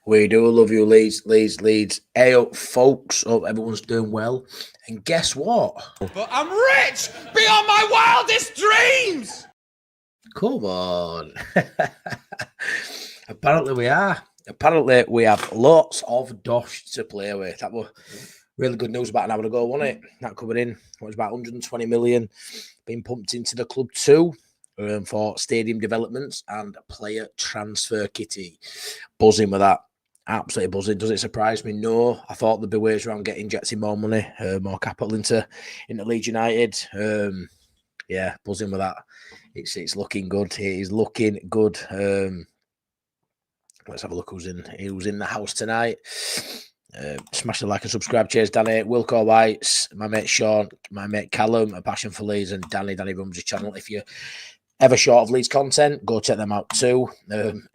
We do love you, Leeds. Hey up, folks. Hope everyone's doing well. And guess what? But I'm rich beyond my wildest dreams! Come on. Apparently we are. Apparently we have lots of dosh to play with. That was really good news about an hour ago, wasn't it? That coming in. It was about 120 million being pumped into the club too. For stadium developments and player transfer kitty. Buzzing with that. Absolutely buzzing. Does it surprise me? No. I thought there'd be ways around getting injecting more money, more capital into Leeds United. Yeah, buzzing with that. It's looking good. It is looking good. Let's have a look who's in the house tonight. Smash the like and subscribe. Cheers, Danny. Wilco Whites, my mate Sean, my mate Callum, A Passion for Leeds, and Danny runs his channel. If you're ever short of Leeds content, go check them out too.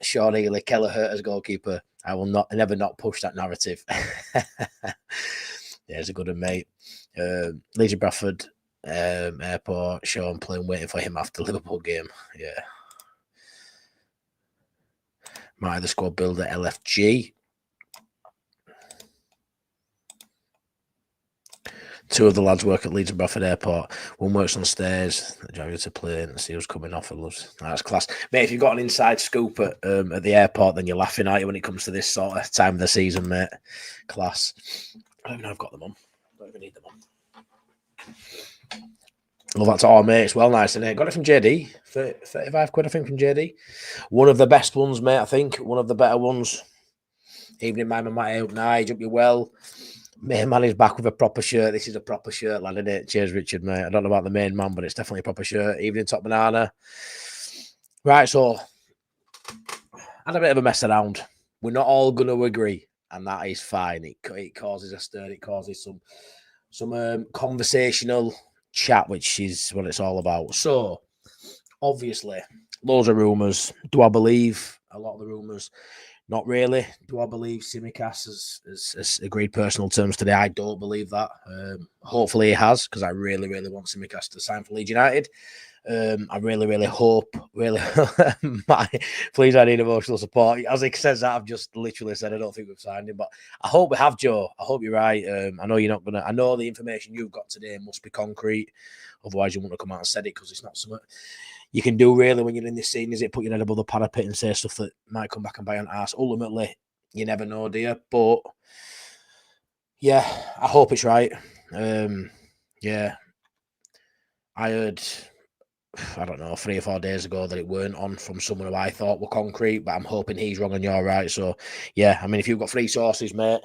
Sean Ely, Kelleher as goalkeeper. I will never not push that narrative. There's a good one, mate. Leeds Bradford Airport. Sean playing, waiting for him after the Liverpool game. Yeah. Might the squad builder LFG. Two of the lads work at Leeds and Bradford Airport. One works on stairs. The driver to play and see who's coming off. And loves that's class, mate. If you've got an inside scoop at the airport, then you're laughing at you when it comes to this sort of time of the season, mate. Class. I don't even know I've got them on. I don't even need them on. Love that to our mates. Well, nice, isn't it? Got it from JD. 35 quid, I think, from JD. One of the best ones, mate. I think one of the better ones. Evening, my mate. Nige, hope you're well. Main man is back with a proper shirt. This is a proper shirt, lad, isn't it? Cheers, Richard, mate. I don't know about the main man, but it's definitely a proper shirt. Evening, top banana. Right, so had a bit of a mess around. We're not all going to agree, and that is fine. It causes a stir. It causes some conversational chat, which is what it's all about. So, obviously, loads of rumours. Do I believe a lot of the rumours? Not really. Do I believe Tsimikas has agreed personal terms today? I don't believe that. Hopefully he has, because I really, really want Tsimikas to sign for Leeds United. I really, really hope, please, I need emotional support. As he says that, I've just literally said I don't think we've signed him, but I hope we have, Joe. I hope you're right. I know you're not going to, I know the information you've got today must be concrete. Otherwise, you wouldn't have come out and said it, because it's not something you can do really when you're in this scene. Is it put your head above the parapet and say stuff that might come back and bite on ass? Ultimately, you never know, do you? But yeah, I hope it's right. Yeah, I heard, I don't know, 3 or 4 days ago that it weren't on from someone who I thought were concrete, but I'm hoping he's wrong and you're right. So yeah, I mean, if you've got 3 sources, mate,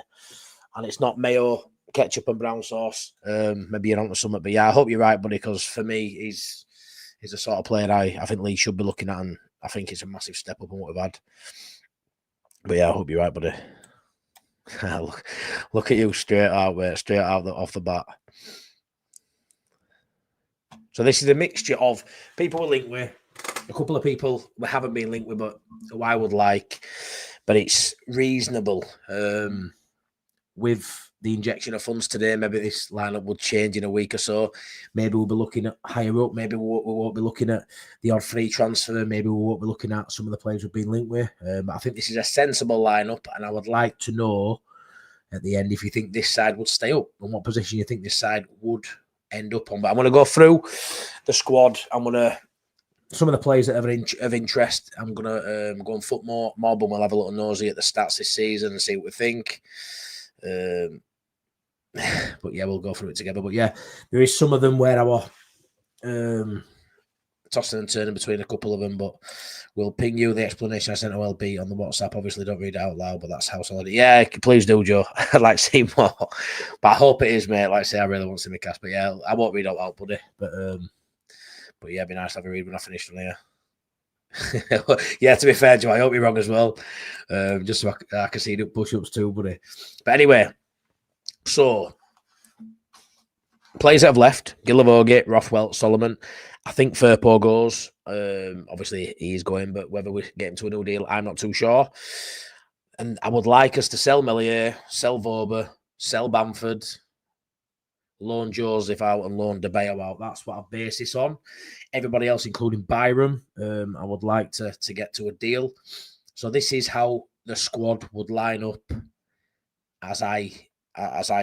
and it's not mayo, ketchup and brown sauce, maybe you're onto something. But yeah, I hope you're right, buddy, because for me, he's a sort of player I think Lee should be looking at, and I think it's a massive step up on what we've had. But yeah, I hope you're right, buddy. look at you straight out, mate, off the bat. So this is a mixture of people we're linked with, a couple of people we haven't been linked with, but who I would like. But it's reasonable. With the injection of funds today, maybe this lineup would change in a week or so. Maybe we'll be looking at higher up. Maybe we won't be looking at the odd free transfer. Maybe we won't be looking at some of the players we've been linked with. But I think this is a sensible lineup, and I would like to know at the end if you think this side would stay up and what position you think this side would end up on. But I'm going to go through the squad. I'm going to some of the players that are of interest. I'm going to go and foot more. But we'll have a little nosy at the stats this season and see what we think. But yeah, we'll go through it together. But yeah, there is some of them where I was tossing and turning between a couple of them, but we'll ping you the explanation I sent to LB on the WhatsApp. Obviously, don't read it out loud, but that's how solid. Yeah, please do, Joe. I'd like to see more, but I hope it is, mate. Like I say, I really want to see me cast, but yeah, I won't read out loud, buddy. But yeah, it'd be nice to have a read when I finish from here. Yeah, to be fair, Joe, I hope you're wrong as well. Just so I can see the push-ups too, buddy. But anyway, so players that have left: Gillavogie, Rothwell, Solomon. I think Firpo goes. Obviously, he's going, but whether we get him to a new deal, I'm not too sure. And I would like us to sell Melier, sell Vober, sell Bamford, loan Joseph out and loan De Gea out. That's what I base this on. Everybody else, including Byram, I would like to get to a deal. So this is how the squad would line up as I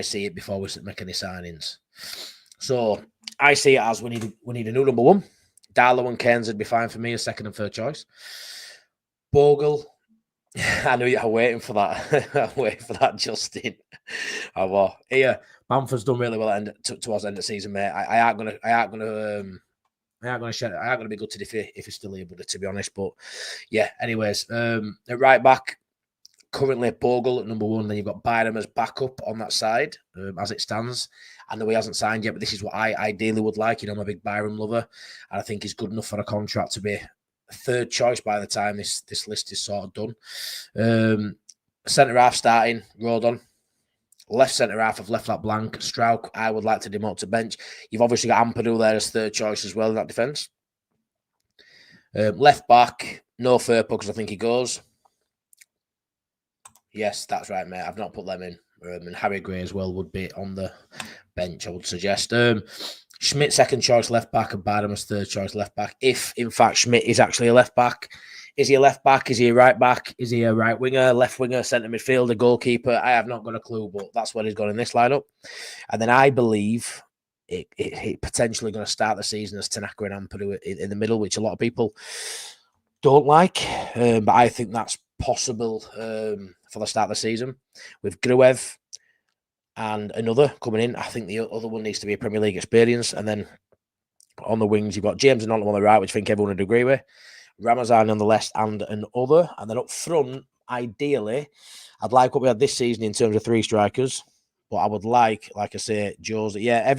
see it before we make any signings. So I see it as we need a new number one. Darlow and Cairns would be fine for me as second and third choice. Bogle, I knew you were waiting for that. I'm waiting for that, Justin. I was here. Bamford's done really well towards the end of the season, mate. I aren't gonna be gutted if he's still here, but to be honest. But yeah, anyways, at right back, currently Bogle at number one. Then you've got Byram as backup on that side, as it stands. I know he hasn't signed yet, but this is what I ideally would like. I'm a big Byram lover, and I think he's good enough for a contract to be third choice by the time this list is sort of done. Centre half starting, Rodon. Left centre half, I've left that blank. Strauch, I would like to demote to bench. You've obviously got Ampadu there as third choice as well in that defence. Left back, no Firpo because I think he goes. Yes, that's right, mate. I've not put them in. And Harry Gray as well would be on the bench, I would suggest. Schmidt, second choice left back, and Bardem as third choice left back. If, in fact, Schmidt is actually a left back. Is he a left back? Is he a right back? Is he a right winger, left winger, centre midfielder, goalkeeper? I have not got a clue, but that's what he's got in this lineup. And then I believe it potentially going to start the season as Tanaka and Ampadu in the middle, which a lot of people don't like. But I think that's possible for the start of the season. With Gruev and another coming in, I think the other one needs to be a Premier League experience. And then on the wings, you've got James and Olam on the right, which I think everyone would agree with. Ramazan on the left and another. And then up front, ideally, I'd like what we had this season in terms of three strikers. But I would like I say, Jose. Yeah,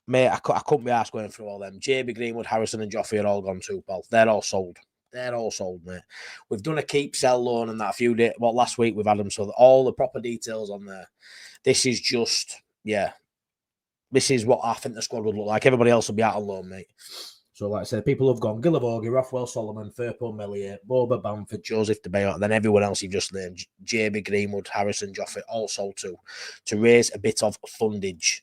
mate, I couldn't be asked going through all them. JB Greenwood, Harrison and Joffrey are all gone too, pal. They're all sold. They're all sold, mate. We've done a keep, sell, loan and that a few days. Well, last week we've had them. So all the proper details on there. This is just, this is what I think the squad would look like. Everybody else will be out on loan, mate. So, like I said, people have gone Gillavogi, Rothwell Solomon, Firpo Mellier, Boba Bamford, Joseph DeBayo, and then everyone else you've just named, JB Greenwood, Harrison, Joffrey, all sold to raise a bit of fundage.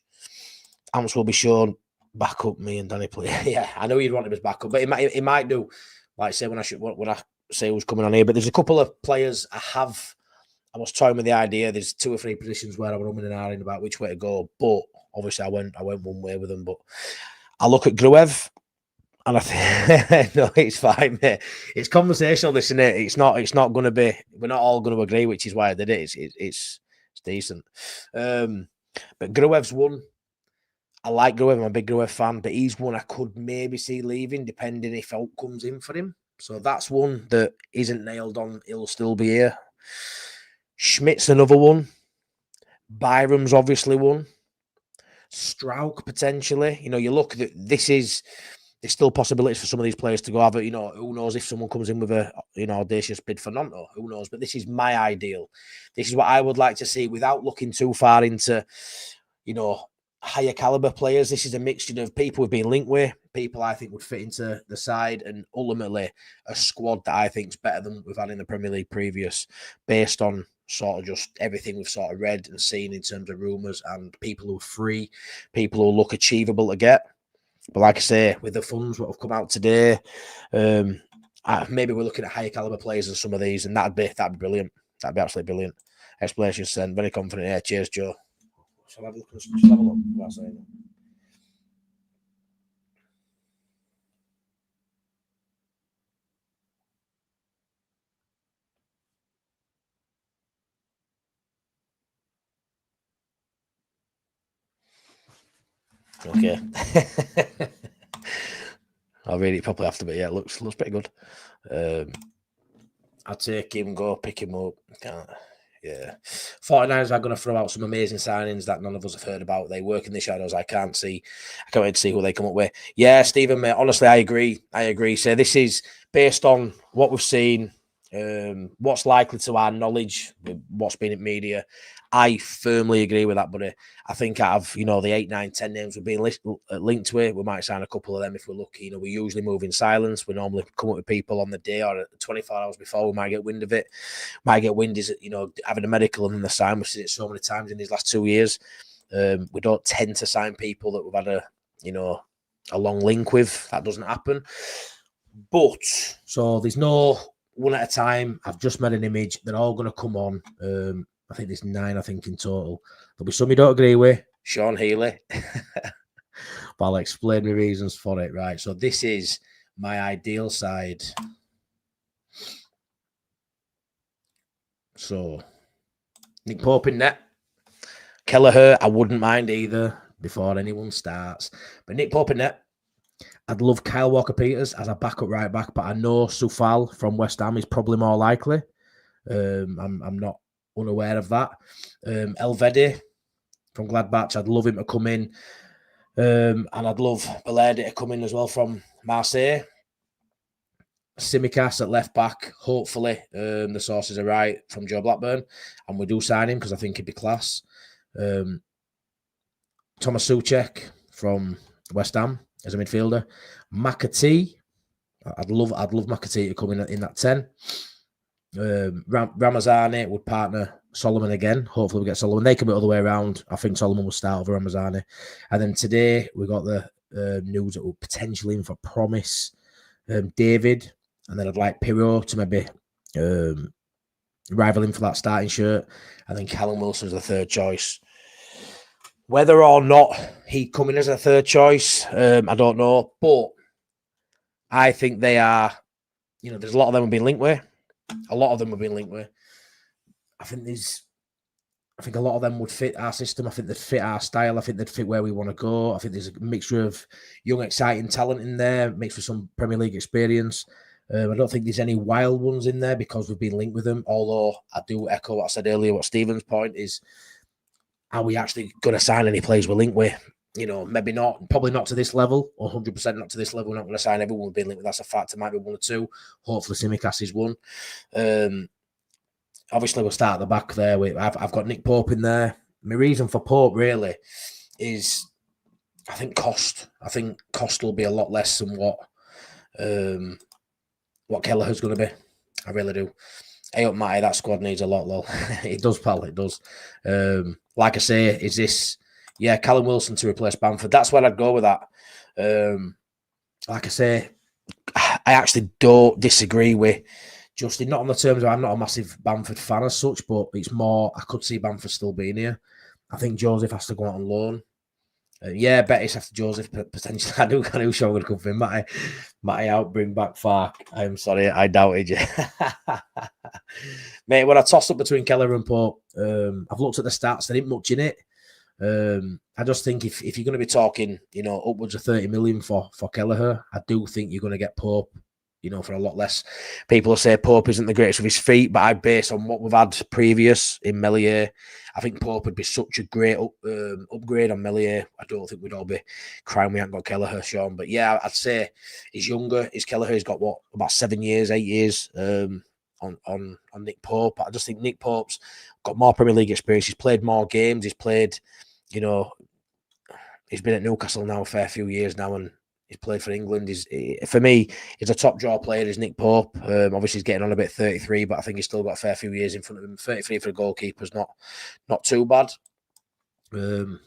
Amps will be shown back up me and Danny play. Yeah, I know you'd want him as backup, but it might do. Like I say, when I say who's coming on here, but there's a couple of players I was toying with the idea. There's 2 or 3 positions where I was umming and ahhing about which way to go, but obviously I went one way with them. But I look at Gruev. And I think no, it's fine, mate. It's conversational, this, isn't it? It's not going to be. We're not all going to agree, which is why I did it. It's decent. But Gruev's one. I like Gruev. I'm a big Gruev fan, but he's one I could maybe see leaving, depending if Oak comes in for him. So that's one that isn't nailed on. He'll still be here. Schmidt's another one. Byram's obviously one. Strauch potentially. You look at there's still possibilities for some of these players to go have it. Who knows if someone comes in with a audacious bid for Nanto? Who knows? But this is my ideal. This is what I would like to see without looking too far into, higher caliber players. This is a mixture of people we've been linked with, people I think would fit into the side, and ultimately a squad that I think is better than we've had in the Premier League previous, based on sort of just everything we've sort of read and seen in terms of rumours and people who are free, people who look achievable to get. But like I say, with the funds what have come out today, maybe we're looking at higher caliber players than some of these, and that'd be brilliant. That'd be absolutely brilliant. Explanation sent. Very confident. Yeah, cheers, Joe. Shall I have a look? What's saying? Okay. I'll read it properly after, but yeah, it looks pretty good. I'll take him, go pick him up. Yeah. 49ers are going to throw out some amazing signings that none of us have heard about. They work in the shadows. I can't wait to see who they come up with. Yeah, Stephen, mate, honestly, I agree. So this is based on what we've seen, what's likely to our knowledge, what's been in media. I firmly agree with that, buddy. I think out of, the 8, 9, 10 names we've been linked to it, we might sign a couple of them if we're lucky. We usually move in silence. We normally come up with people on the day or 24 hours before. We might get wind of it. Might get wind is, having a medical and then the sign. We've seen it so many times in these last 2 years. We don't tend to sign people that we've had a long link with. That doesn't happen. But, so there's no one at a time. I've just made an image. They're all going to come on. I think there's 9, I think, in total. There'll be some you don't agree with. Sean Healy. But I'll explain my reasons for it, right? So this is my ideal side. So Nick Pope in net. Kelleher, I wouldn't mind either before anyone starts. But Nick Pope in net. I'd love Kyle Walker-Peters as a backup right back, but I know Soufal from West Ham is probably more likely. I'm not unaware of that. Elvedi from Gladbach, I'd love him to come in. And I'd love Belerde to come in as well from Marseille. Simicas at left back, hopefully the sources are right from Joe Blackburn, and we do sign him because I think he'd be class. Thomas Soucek from West Ham as a midfielder. McAtee, I'd love McAtee to come in that 10. Ramazani would partner Solomon again. Hopefully we get Solomon. They can be the other way around. I think Solomon will start over Ramazani. And then today we got the news that we're potentially in for promise David. And then I'd like Pirro to maybe rival him for that starting shirt. And then Callum Wilson's the third choice. Whether or not he'd come in as a third choice, I don't know. But I think they are, there's a lot of them have been linked with. A lot of them have been linked with. I think a lot of them would fit our system. I think they'd fit our style. I think they'd fit where we want to go. I think there's a mixture of young, exciting talent in there, mixed with some Premier League experience. I don't think there's any wild ones in there because we've been linked with them. Although I do echo what I said earlier, what Stephen's point is, are we actually going to sign any players we're linked with? Maybe not, probably not to this level, or 100% not to this level. We're not going to sign everyone we've been linked with. That's a fact. It might be 1 or 2. Hopefully Simicas is 1. Obviously, we'll start at the back there. I've got Nick Pope in there. My reason for Pope really is, I think cost. I think cost will be a lot less than what Kelleher's going to be. I really do. Hey up, Matty, that squad needs a lot, lol. It does, pal. It does. Like I say, is this... Yeah, Callum Wilson to replace Bamford. That's where I'd go with that. Like I say, I actually don't disagree with Justin. Not on the terms of I'm not a massive Bamford fan as such, but it's more, I could see Bamford still being here. I think Joseph has to go out on loan. Yeah, Betis after Joseph, potentially. I knew Sean would come for him. Matty out, bring back Fark. I'm sorry, I doubted you. Mate, when I toss up between Kelleher and Pope, I've looked at the stats. There ain't much in it. I just think if you're going to be talking, upwards of 30 million for Kelleher, I do think you're going to get Pope, for a lot less. People say Pope isn't the greatest with his feet, but I base on what we've had previous in Meslier. I think Pope would be such a great upgrade on Meslier. I don't think we'd all be crying we haven't got Kelleher, Sean. But yeah, I'd say he's younger. Kelleher? He's got about 7 years, 8 years on Nick Pope. I just think Nick Pope's got more Premier League experience. He's played more games. He's played, he's been at Newcastle now a fair few years now, and he's played for England. For me, he's a top draw player, is Nick Pope. Obviously, he's getting on a bit 33, but I think he's still got a fair few years in front of him. 33 for a goalkeeper is not too bad. Second.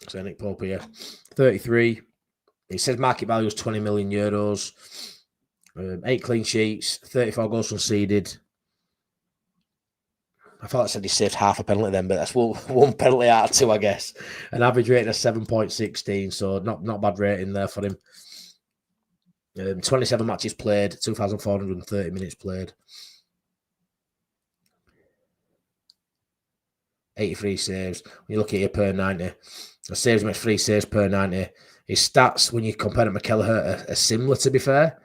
So Nick Pope here, 33. He says market value is 20 million euros. 8 clean sheets, 34 goals conceded. I thought I said he saved half a penalty then, but that's one penalty out of 2, I guess. An average rating of 7.16, so not bad rating there for him. 27 matches played, 2,430 minutes played. 83 saves. When you look at your per 90, the saves makes 3 saves per 90. His stats, when you compare him to Kelleher, are similar, to be fair.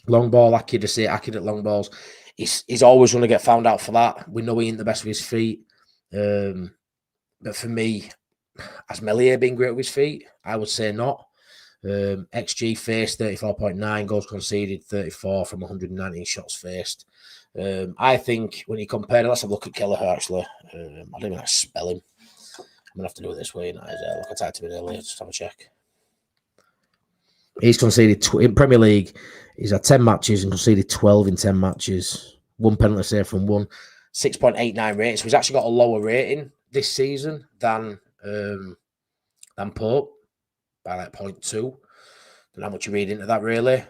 Long ball accuracy, accurate long balls. He's always going to get found out for that. We know he ain't the best with his feet. But for me, has Meslier been great with his feet? I would say not. XG faced, 34.9. Goals conceded, 34 from 119 shots faced. I think when you compare, let's have a look at Kelleher, actually. I don't even know how to spell him. I'm going to have to do it this way. Look, I typed him in earlier. Just have a check. He's conceded in Premier League. He's had 10 matches and conceded 12 in 10 matches. 1 penalty save from 1. 6.89 rating. So he's actually got a lower rating this season than Pope. by like 0.2. Don't know how much you read into that, really.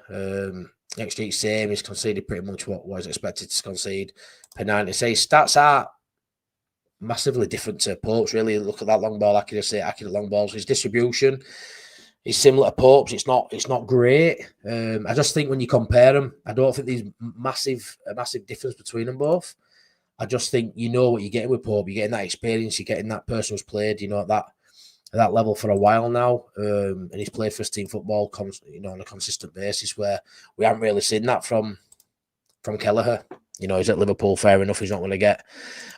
XG same. He's conceded pretty much what was expected to concede per 90. So his stats are massively different to Pope's, really. Look at that long ball accuracy, accurate long balls. His distribution is similar to Pope's. It's not great. I just think when you compare them, I don't think there's a massive difference between them both. I just think you know what you're getting with Pope. You're getting that experience. You're getting that person who's played, at that level for a while now, and he's played first team football, on a consistent basis. Where we haven't really seen that from Kelleher. He's at Liverpool, fair enough. He's not going to get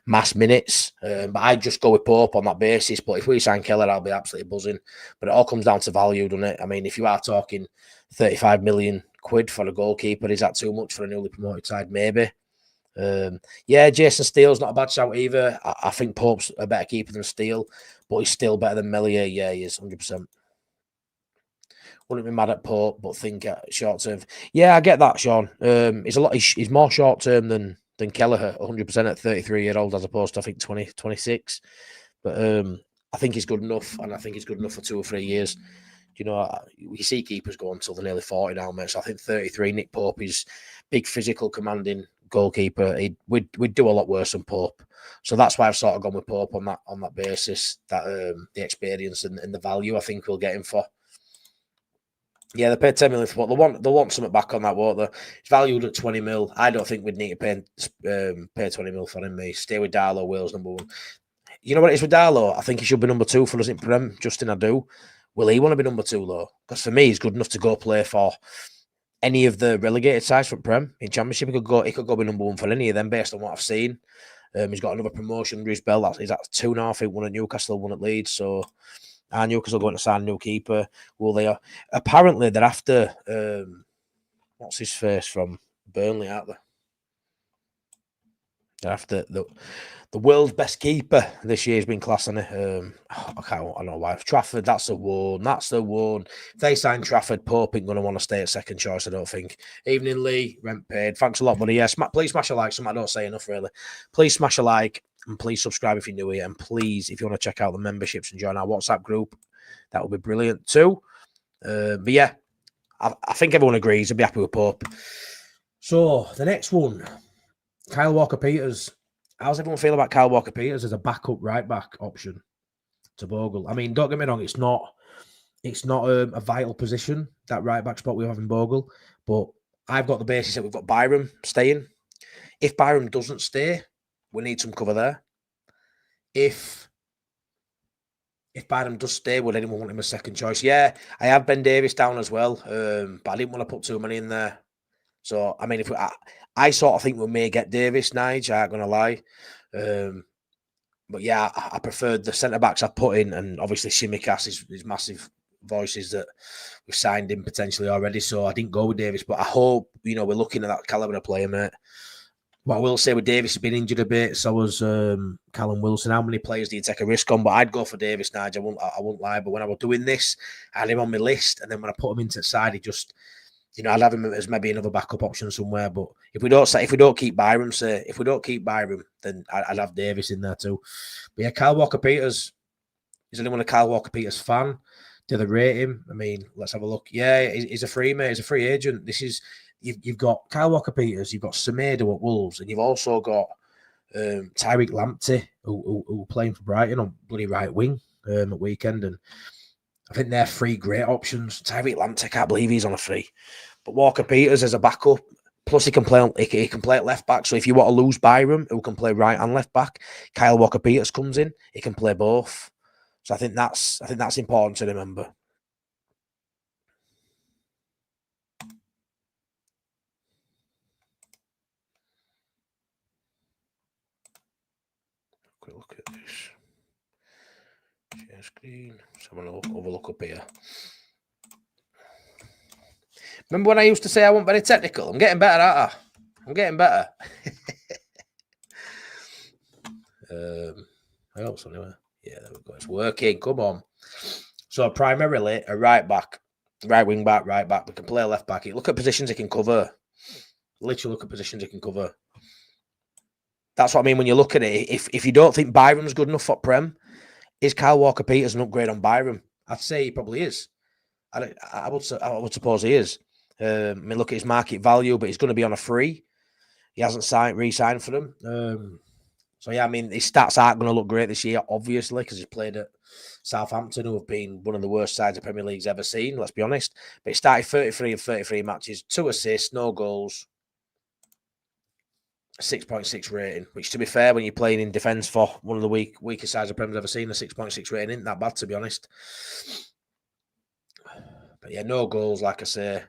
mass minutes, but I'd just go with Pope on that basis. But if we sign Kelleher, I'll be absolutely buzzing. But it all comes down to value, doesn't it? I mean, if you are talking 35 million quid for a goalkeeper, is that too much for a newly promoted side? Maybe. Jason Steele's not a bad shout either. I think Pope's a better keeper than Steele, but he's still better than Melier. Yeah, he is 100%. Wouldn't be mad at Pope, but think short term. Yeah, I get that, Sean. He's more short term than Kelleher, 100% at 33-year-old as opposed to I think 26. But I think he's good enough, and I think he's good enough for 2 or 3 years. We see keepers go until they're nearly 40 now, mate. So I think 33. Nick Pope is big, physical, commanding goalkeeper. We'd do a lot worse than Pope. So that's why I've sort of gone with Pope on that basis. That the experience and the value I think we'll get him for. Yeah, they paid 10 million for what they want something back on that, won't they? It's valued at 20 mil. I don't think we'd need to pay 20 mil for him. Stay with Darlow, Wales number 1. You know what it is with Darlow? I think he should be number 2 for us in Prem. Justin, I do. Will he want to be number 2 though? Because for me, he's good enough to go play for any of the relegated sides from Prem in Championship. He could go be number 1 for any of them based on what I've seen. He's got another promotion under his belt. He's at 2 now. I think 1 at Newcastle, 1 at Leeds. So. And Newcastle going to sign a new keeper. Well, they are apparently they're after what's his face from Burnley, aren't they? They're after the world's best keeper this year has been classed on it. I don't know why. Trafford, that's the one. If they sign Trafford, Pope ain't going to want to stay at second choice, I don't think. Evening, Lee, rent paid. Thanks a lot, buddy. Yeah, please smash a like. Something I don't say enough, really. Please smash a like. And please subscribe if you're new here. And please, if you want to check out the memberships and join our WhatsApp group, that would be brilliant too. But yeah, I think everyone agrees. I'd be happy with Pope. So the next one, Kyle Walker-Peters. How's everyone feel about Kyle Walker-Peters as a backup right-back option to Bogle? I mean, don't get me wrong, it's not a vital position, that right-back spot we have in Bogle, but I've got the basis that we've got Byram staying. If Byram doesn't stay, we need some cover there. If Byram does stay, would anyone want him as second choice? Yeah, I have Ben Davies down as well, but I didn't want to put too many in there. So, I mean, I sort of think we may get Davies, Nige, I ain't going to lie. But yeah, I preferred the centre-backs I put in, and obviously Shimikas is massive voices that we've signed in potentially already, so I didn't go with Davies, but I hope, we're looking at that calibre of player, mate. What I will say with Davies has been injured a bit, so was Callum Wilson. How many players do you take a risk on? But I'd go for Davies, Nige. I won't lie. But when I was doing this, I had him on my list, and then when I put him into the side, he just, I'd have him as maybe another backup option somewhere. But if we don't keep Byram, then I'd have Davies in there too. But yeah, Kyle Walker-Peters. Is anyone a Kyle Walker-Peters fan? Do they rate him? I mean, let's have a look. Yeah, he's a free mate. He's a free agent. This is. You've got Kyle Walker-Peters, you've got Semedo at Wolves, and you've also got Tyreek Lamptey, who playing for Brighton on bloody right wing at weekend. And I think they're 3 great options. Tyreek Lamptey, I can't believe he's on a free. But Walker-Peters as a backup, plus he can play at left back. So if you want to lose Byram, who can play right and left back, Kyle Walker-Peters comes in, he can play both. So I think that's important to remember. Quick look at this. Share screen. Let's have a look up here. Remember when I used to say I wasn't very technical? I'm getting better, aren't I? I'm getting better. I hope so anyway. Yeah, there we go. It's working. Come on. So primarily a right back, right wing back, right back. We can play a left back. Look at positions he can cover. Literally look at positions he can cover. That's what I mean when you look at it. If you don't think Byram's good enough for Prem, is Kyle Walker-Peters an upgrade on Byram? I'd say he probably is. I would suppose he is. I mean, look at his market value, but he's going to be on a free. He hasn't re-signed for them. So yeah, I mean, his stats aren't going to look great this year, obviously, because he's played at Southampton, who have been one of the worst sides the Premier League's ever seen. Let's be honest. But he started 33 of 33 matches, 2 assists, no goals, 6.6 rating. Which, to be fair, when you're playing in defence for one of the weakest sides the Premier's ever seen, a 6.6 rating isn't that bad, to be honest. But yeah, no goals, like I say.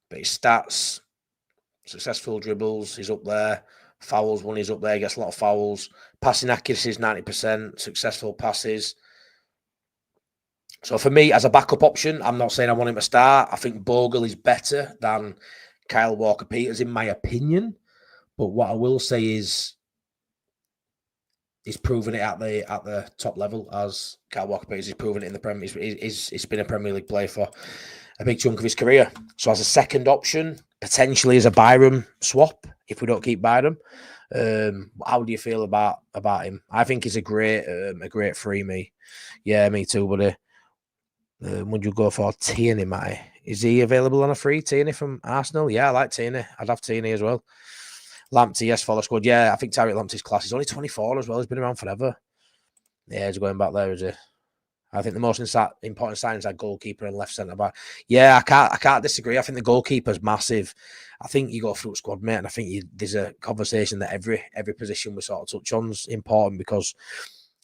But his stats, successful dribbles, he's up there. Fouls, one, he's up there, he gets a lot of fouls. Passing accuracy is 90%, successful passes. So for me, as a backup option, I'm not saying I want him to start. I think Bogle is better than Kyle Walker-Peters, in my opinion. But what I will say is he's proven it at the top level, as Kyle Walker-Peters has proven it in the Premier. He's been a Premier League player for a big chunk of his career. So as a second option, potentially as a Byram swap, if we don't keep Byram. How do you feel about him? I think he's a great free, me. Yeah, me too, buddy. Would you go for Tierney, Matty? Is he available on a free? Tierney from Arsenal? Yeah, I like Tierney. I'd have Tierney as well. Lamptey, yes, for the squad. Yeah, I think Tariq Lamptey's class. He's only 24 as well. He's been around forever. Yeah, he's going back there, is he? I think the most important signs are goalkeeper and left centre back. Yeah, I can't disagree. I think the goalkeeper's massive. I think you go through squad, mate, and I think there's a conversation that every position we sort of touch on is important, because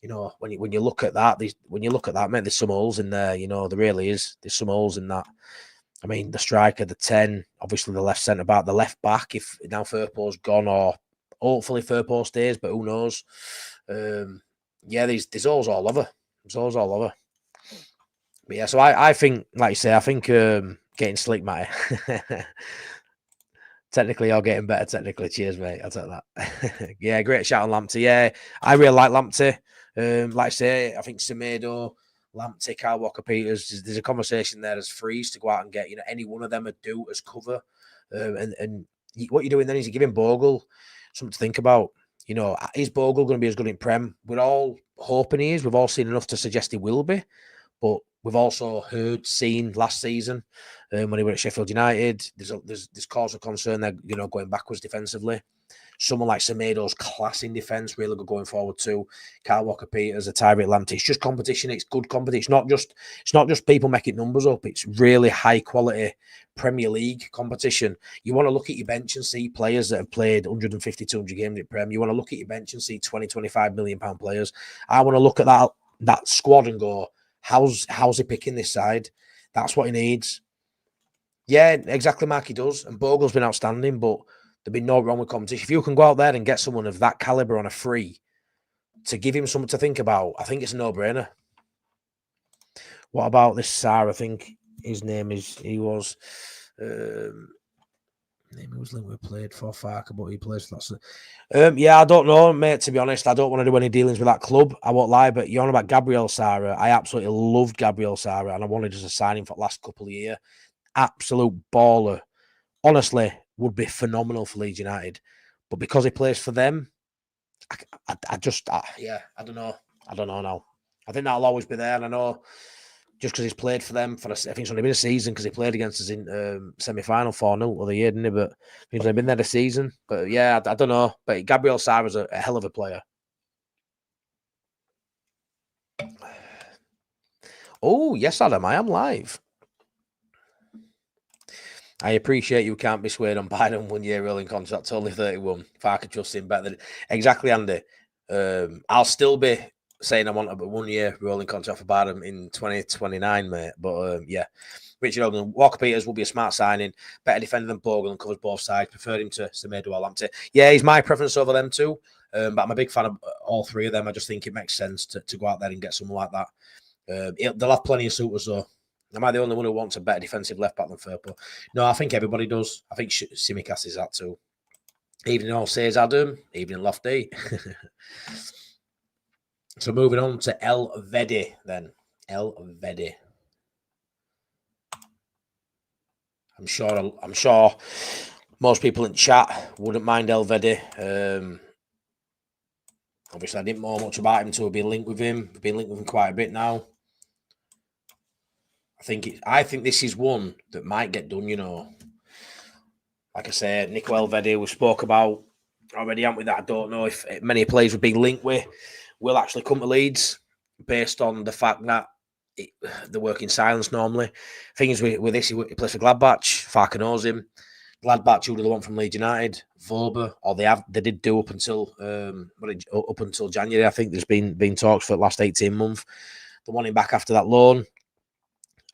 you know when you look at that, mate, there's some holes in there. You know, there really is. There's some holes in that. I mean, the striker, the 10, obviously the left centre back, the left back. If now Firpo's gone, or hopefully Firpo stays, but who knows? Yeah, there's holes all over. There's holes all over. But yeah, so I think, like you say, I think getting slick, Matty. Technically, you're getting better. Technically, cheers, mate. I'll take that. Yeah, great shout on Lamptey. Yeah, I really like Lamptey. Like I say, I think Semedo, Lamptey, Kyle Walker-Peters. There's a conversation there as frees to go out and get. You know, any one of them would do as cover. And what you're doing then is you're giving Bogle something to think about. You know, is Bogle going to be as good in Prem? We're all hoping he is. We've all seen enough to suggest he will be. But we've also seen last season when he were at Sheffield United, there's cause of concern there, you know, going backwards defensively. Someone like Semedo's class in defence, really good going forward too. Kyle Walker-Peters, a Tariq Lamptey. It's just competition. It's good competition. It's not just people making numbers up. It's really high quality Premier League competition. You want to look at your bench and see players that have played 150, 200 games in Prem. You want to look at your bench and see 20, 25 million pound players. I want to look at that squad and go, how's he picking this side? That's what he needs. Yeah, exactly, Mark, he does. And Bogle's been outstanding, but there'd be no wrong with competition. If you can go out there and get someone of that calibre on a free to give him something to think about, I think it's a no-brainer. What about this Sarr? I think his name is, he was linked with, played for Farker, but he plays for that. Yeah, I don't know, mate, to be honest. I don't want to do any dealings with that club. I won't lie, but you're on about Gabriel Sarr. I absolutely loved Gabriel Sarr, and I wanted just to sign him for the last couple of years. Absolute baller. Honestly, would be phenomenal for Leeds United. But because he plays for them, I don't know. I don't know now. I think that'll always be there, and I know just because he's played for them I think it's only been a season, because he played against us in semi-final 4-0 of the year, didn't he? But he's only been there a season. But yeah, I don't know. But Gabriel Sarr is a hell of a player. Oh, yes, Adam, I am live. I appreciate you can't be swayed on Biden 1 year rolling contract, only 31. If I could trust him better. Exactly, Andy. I'll still be saying I want a 1 year rolling contract for Biden in 2029, mate. But yeah, Richard Hogan, Walker-Peters will be a smart signing. Better defender than Bogle and covers both sides. Prefer him to Semedo or Lamptey. Yeah, he's my preference over them too. But I'm a big fan of all three of them. I just think it makes sense to go out there and get someone like that. They'll have plenty of suitors though. Am I the only one who wants a better defensive left back than Firpo? No, I think everybody does. I think Tsimikas is that too. Evening all, says Adam. Evening Lofty. So moving on to El Vedi then. El Vedi. I'm sure most people in chat wouldn't mind El Vedi. Obviously, I didn't know much about him until we've been linked with him. We've been linked with him quite a bit now. I think this is one that might get done, you know. Like I said, Nico Elvedi, we spoke about already, haven't we? That I don't know if many players we've been linked with will actually come to Leeds based on the fact that they work in silence normally. Thing is, with this, he plays for Gladbach. Farker knows him. Gladbach, who do they want from Leeds United? Voba, or they did do up until January. I think there's been talks for the last 18 months. They want him back after that loan.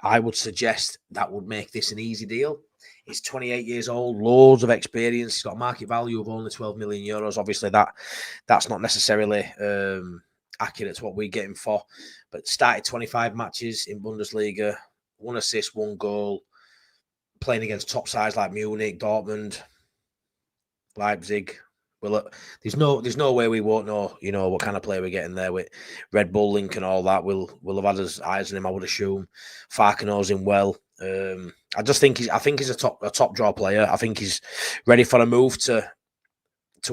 I would suggest that would make this an easy deal. He's 28 years old, loads of experience. He's got a market value of only 12 million euros. Obviously, that's not necessarily accurate to what we get him for. But started 25 matches in Bundesliga, 1 assist, 1 goal, playing against top sides like Munich, Dortmund, Leipzig. Well, look, there's no way we won't know, you know, what kind of player we're getting there with Red Bull link and all that. We'll have had his eyes on him, I would assume. Farker knows him well. I think he's a top draw player. I think he's ready for a move to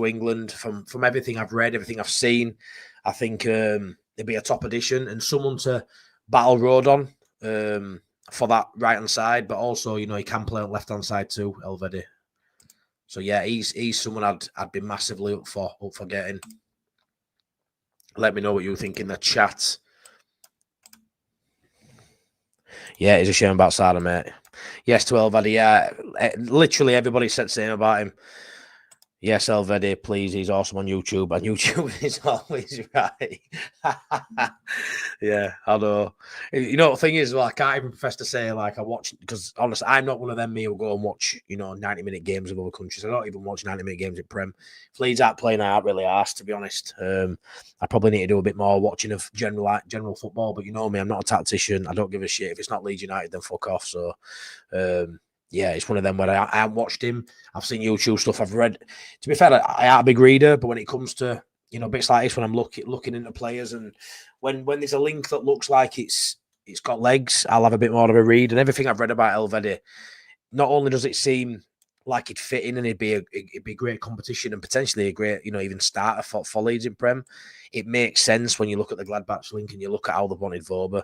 England. From everything I've read, everything I've seen, I think he'd be a top addition and someone to battle road on for that right hand side. But also, you know, he can play on left hand side too, Elvedi. So yeah, he's someone I'd be massively up for getting. Let me know what you think in the chat. Yeah, it's a shame about Sada, mate. Yes to Elvedi. Yeah, literally everybody said the same about him. Yes, Elvedi, please. He's awesome on YouTube, and YouTube is always right. Yeah, I know. You know, the thing is, well, I can't even profess to say, like, I watch, because honestly, I'm not one of them me who go and watch, you know, 90-minute games of other countries. I don't even watch 90-minute games in Prem. If Leeds aren't playing, I aren't really asked, to be honest. I probably need to do a bit more watching of general football, but you know me, I'm not a tactician. I don't give a shit. If it's not Leeds United, then fuck off. So, yeah, it's one of them where I haven't watched him. I've seen YouTube stuff. I've read. To be fair, I am a big reader, but when it comes to, you know, bits like this, when I'm looking into players, and when there's a link that looks like it's got legs, I'll have a bit more of a read. And everything I've read about Elvedi, not only does it seem like he'd fit in and it'd be great competition and potentially a great, you know, even starter for Leeds in Prem, it makes sense when you look at the Gladbach link and you look at how they wanted Voba.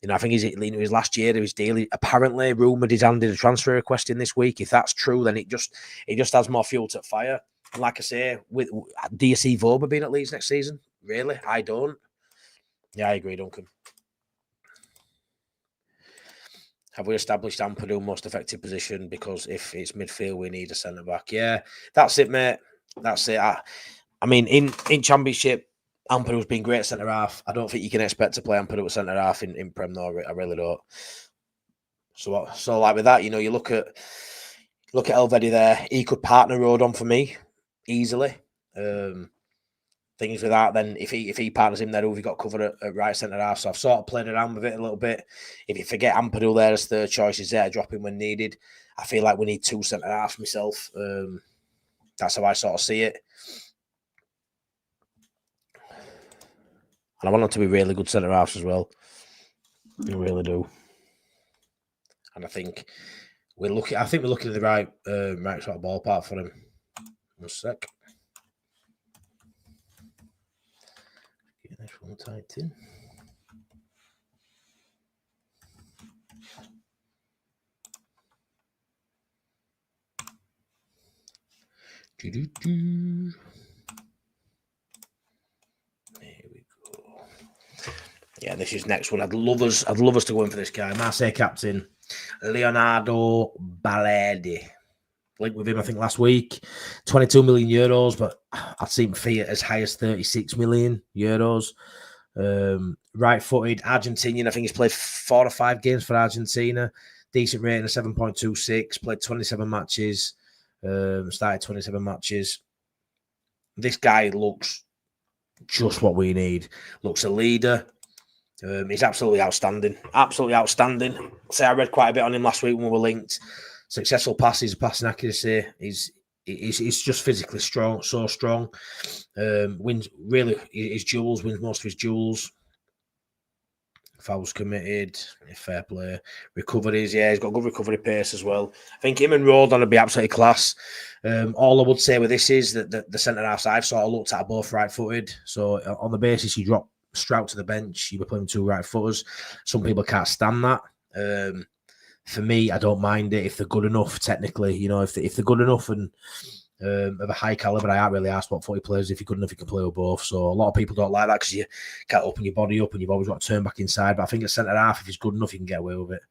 You know, I think his last year of his deal, apparently rumoured he's handed a transfer request in this week. If that's true, then it just has more fuel to fire. And like I say, do you see Voba being at Leeds next season? Really? I don't. Yeah, I agree, Duncan. Have we established Ampadu most effective position? Because if it's midfield, we need a centre back. Yeah, that's it, mate. That's it. I mean, in Championship, Ampadu's been great centre half. I don't think you can expect to play Ampadu at centre half in Prem, though. I really don't. So like with that, you know, you look at Elvedi there. He could partner Rodon for me easily. Things with that, then if he partners him there, who have you got covered at right centre half? So I've sort of played around with it a little bit. If you forget Ampadu there as third choice, is there to drop him when needed. I feel like we need 2 centre halves myself. That's how I sort of see it. And I want them to be really good centre halves as well. I really do. And I think we're looking at the right sort of ballpark for him. One sec. Get this one typed in. There we go. Yeah, this is next one. I'd love us to go in for this guy. Marseille captain Leonardo Baledi. Linked with him, I think, last week. 22 million euros, but I've seen fee as high as 36 million euros. Right-footed Argentinian. I think he's played 4 or 5 games for Argentina. Decent rating of 7.26. Played 27 matches. Started 27 matches. This guy looks just what we need. Looks a leader. He's absolutely outstanding. Absolutely outstanding. I read quite a bit on him last week when we were linked. Successful passes, passing accuracy. He's just physically strong, so strong. Wins really his duels, wins most of his duels. Fouls committed, fair play. Recoveries, yeah, he's got good recovery pace as well. I think him and Rodon would be absolutely class. All I would say with this is that the centre halves I've sort of looked at are both right-footed. So on the basis you drop Strout to the bench, you were playing 2 right footers. Some people can't stand that. For me, I don't mind it if they're good enough. Technically, if they're good enough and of a high caliber, I can't really ask what footy players. If you're good enough, you can play with both. So a lot of people don't like that because you can't open your body up and you've always got to turn back inside. But I think at centre half, if he's good enough, you can get away with it.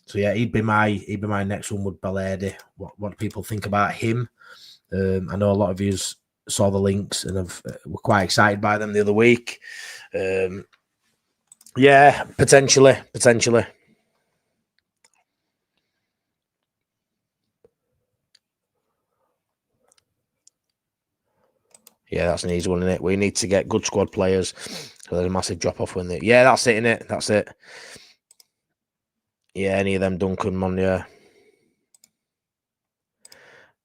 So yeah, he'd be my next one with Baladi. What do people think about him? I know a lot of you saw the links and were quite excited by them the other week. Yeah, potentially. Yeah, that's an easy one, isn't it? We need to get good squad players. So there's a massive drop off when they. Yeah, that's it, innit? That's it. Yeah, any of them, Duncan, Monia.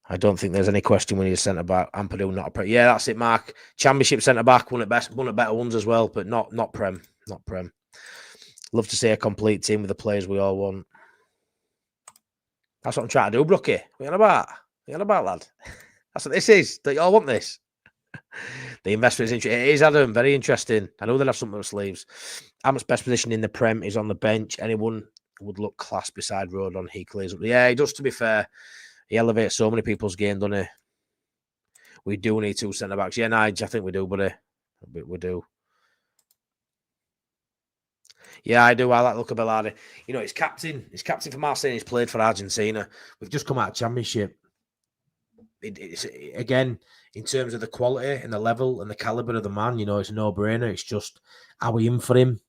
I don't think there's any question when he's centre back. Ampadu, not a Prem. Yeah, that's it, Mark. Championship centre back, one of better ones as well, but not Prem. Not Prem. Love to see a complete team with the players we all want. That's what I'm trying to do, Brookie. What are you on about, lad? That's what this is. Don't you all want this? The investment is interesting. It is, Adam. Very interesting. I know they'll have something up their sleeves. Am's best position in the Prem is on the bench. Anyone would look class beside Rodon. He clears up. Yeah, he does, to be fair. He elevates so many people's game, doesn't he? We do need 2 centre-backs. Yeah, Nige, I think we do, buddy. We do. Yeah, I do. I like Luca Bellardi. He's captain. He's captain for Marseille. He's played for Argentina. We've just come out of Championship. It's again, in terms of the quality and the level and the caliber of the man, it's a no-brainer. It's just, are we in for him?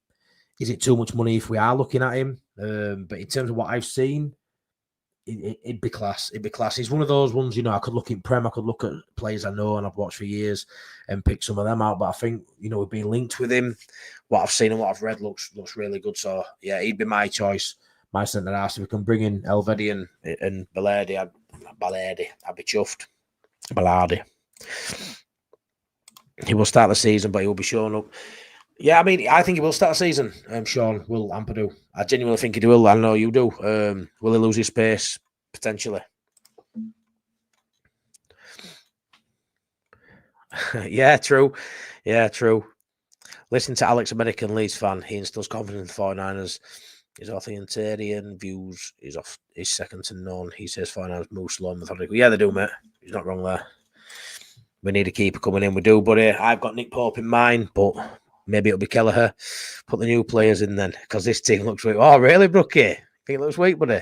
Is it too much money if we are looking at him? But in terms of what I've seen, it'd be class. It'd be class. He's one of those ones, I could look in Prem, I could look at players I know and I've watched for years and pick some of them out. But I think, we've been linked with him. What I've seen and what I've read looks really good. So, yeah, he'd be my choice. My centre half. If we can bring in Elvedi and Ballardi, I'd be chuffed. Ballardi. He will start the season, but he will be showing up. Yeah, I mean, I think he will start the season. Sean will Ampadu. I genuinely think he will. I know you do. Will he lose his pace? Potentially. Yeah, true. Listen to Alex, American Leeds fan. He instills confidence in the 49ers. His authoritarian views is second to none. He says 49ers move slow and methodical. Yeah, they do, mate. He's not wrong there. We need a keeper coming in. We do, buddy. I've got Nick Pope in mind, but maybe it'll be Kelleher. Put the new players in then, because this team looks weak. Oh, really, Brookie? Think it looks weak, buddy?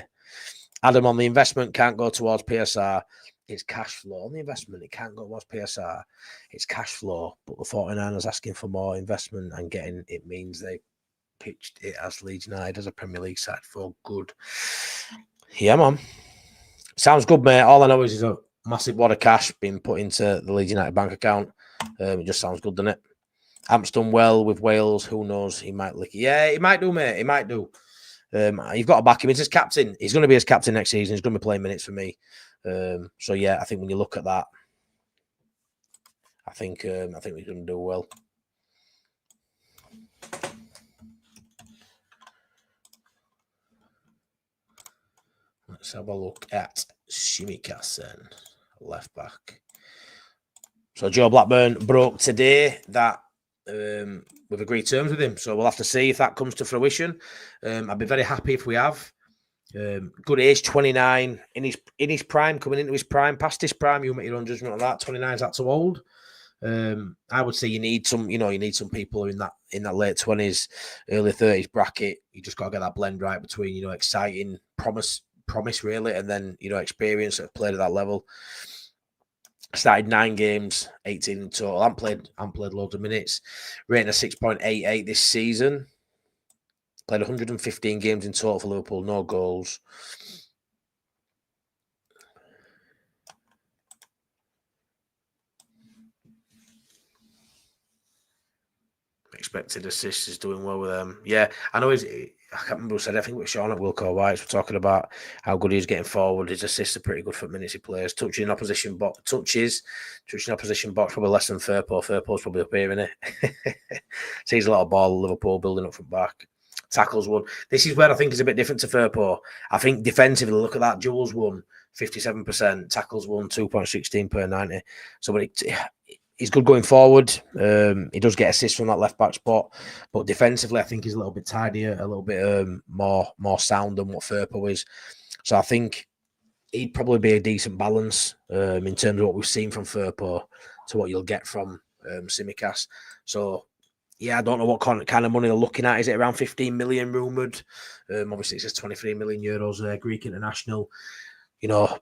Adam, on the investment can't go towards PSR. It's cash flow. On the investment, it can't go towards PSR. It's cash flow. But the 49ers asking for more investment and getting it means they pitched it as Leeds United as a Premier League side for good. Yeah, man. Sounds good, mate. All I know is a massive wad of cash being put into the Leeds United bank account. It just sounds good, doesn't it? Amp's done well with Wales. Who knows? He might lick it. Yeah, he might do, mate. He might do. You've got to back him. He's his captain. He's going to be his captain next season. He's going to be playing minutes for me. So yeah, I think when you look at that, I think we're going to do well. Let's have a look at Shimikasen, left back. So Joe Blackburn broke today that we've agreed terms with him. So we'll have to see if that comes to fruition. I'd be very happy if we have. Good age, 29, in his prime, coming into his prime, past his prime. You'll make your own judgment on that. 29 is that too old? I would say you need some people in that late 20s, early 30s bracket. You just got to get that blend right between exciting promise really, and then experience that have played at that level. Started 9 games, 18 in total. I haven't played loads of minutes. Rating a 6.88 this season. Played 115 games in total for Liverpool, no goals. Expected assists is doing well with them. Yeah, I know I can't remember who said it. I think it was Sean at Wilco White. We're talking about how good he's getting forward. His assists are pretty good for minutes he plays. Touching in opposition box, probably less than Firpo. Firpo's probably up here, isn't it? Sees a lot of ball, Liverpool building up from back. Tackles one. This is where I think is a bit different to Firpo. I think defensively, look at that. Jules won 57%. Tackles won 2.16 per 90. So, but he's good going forward. He does get assists from that left back spot, but defensively, I think he's a little bit tidier, a little bit more sound than what Firpo is. So I think he'd probably be a decent balance in terms of what we've seen from Firpo to what you'll get from Tsimikas. So yeah, I don't know what kind of money they're looking at. Is it around 15 million rumoured? Obviously, it says 23 million euros Greek international.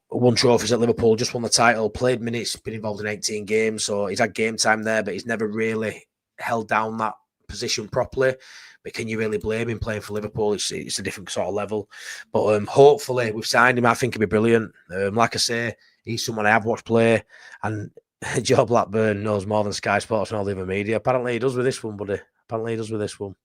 Won trophies at Liverpool, just won the title, played minutes, been involved in 18 games. So he's had game time there, but he's never really held down that position properly. But can you really blame him playing for Liverpool? It's a different sort of level. But hopefully we've signed him. I think he'll be brilliant. Like I say, he's someone I have watched play. And Joe Blackburn knows more than Sky Sports and all the other media. Apparently he does with this one, buddy. Apparently he does with this one.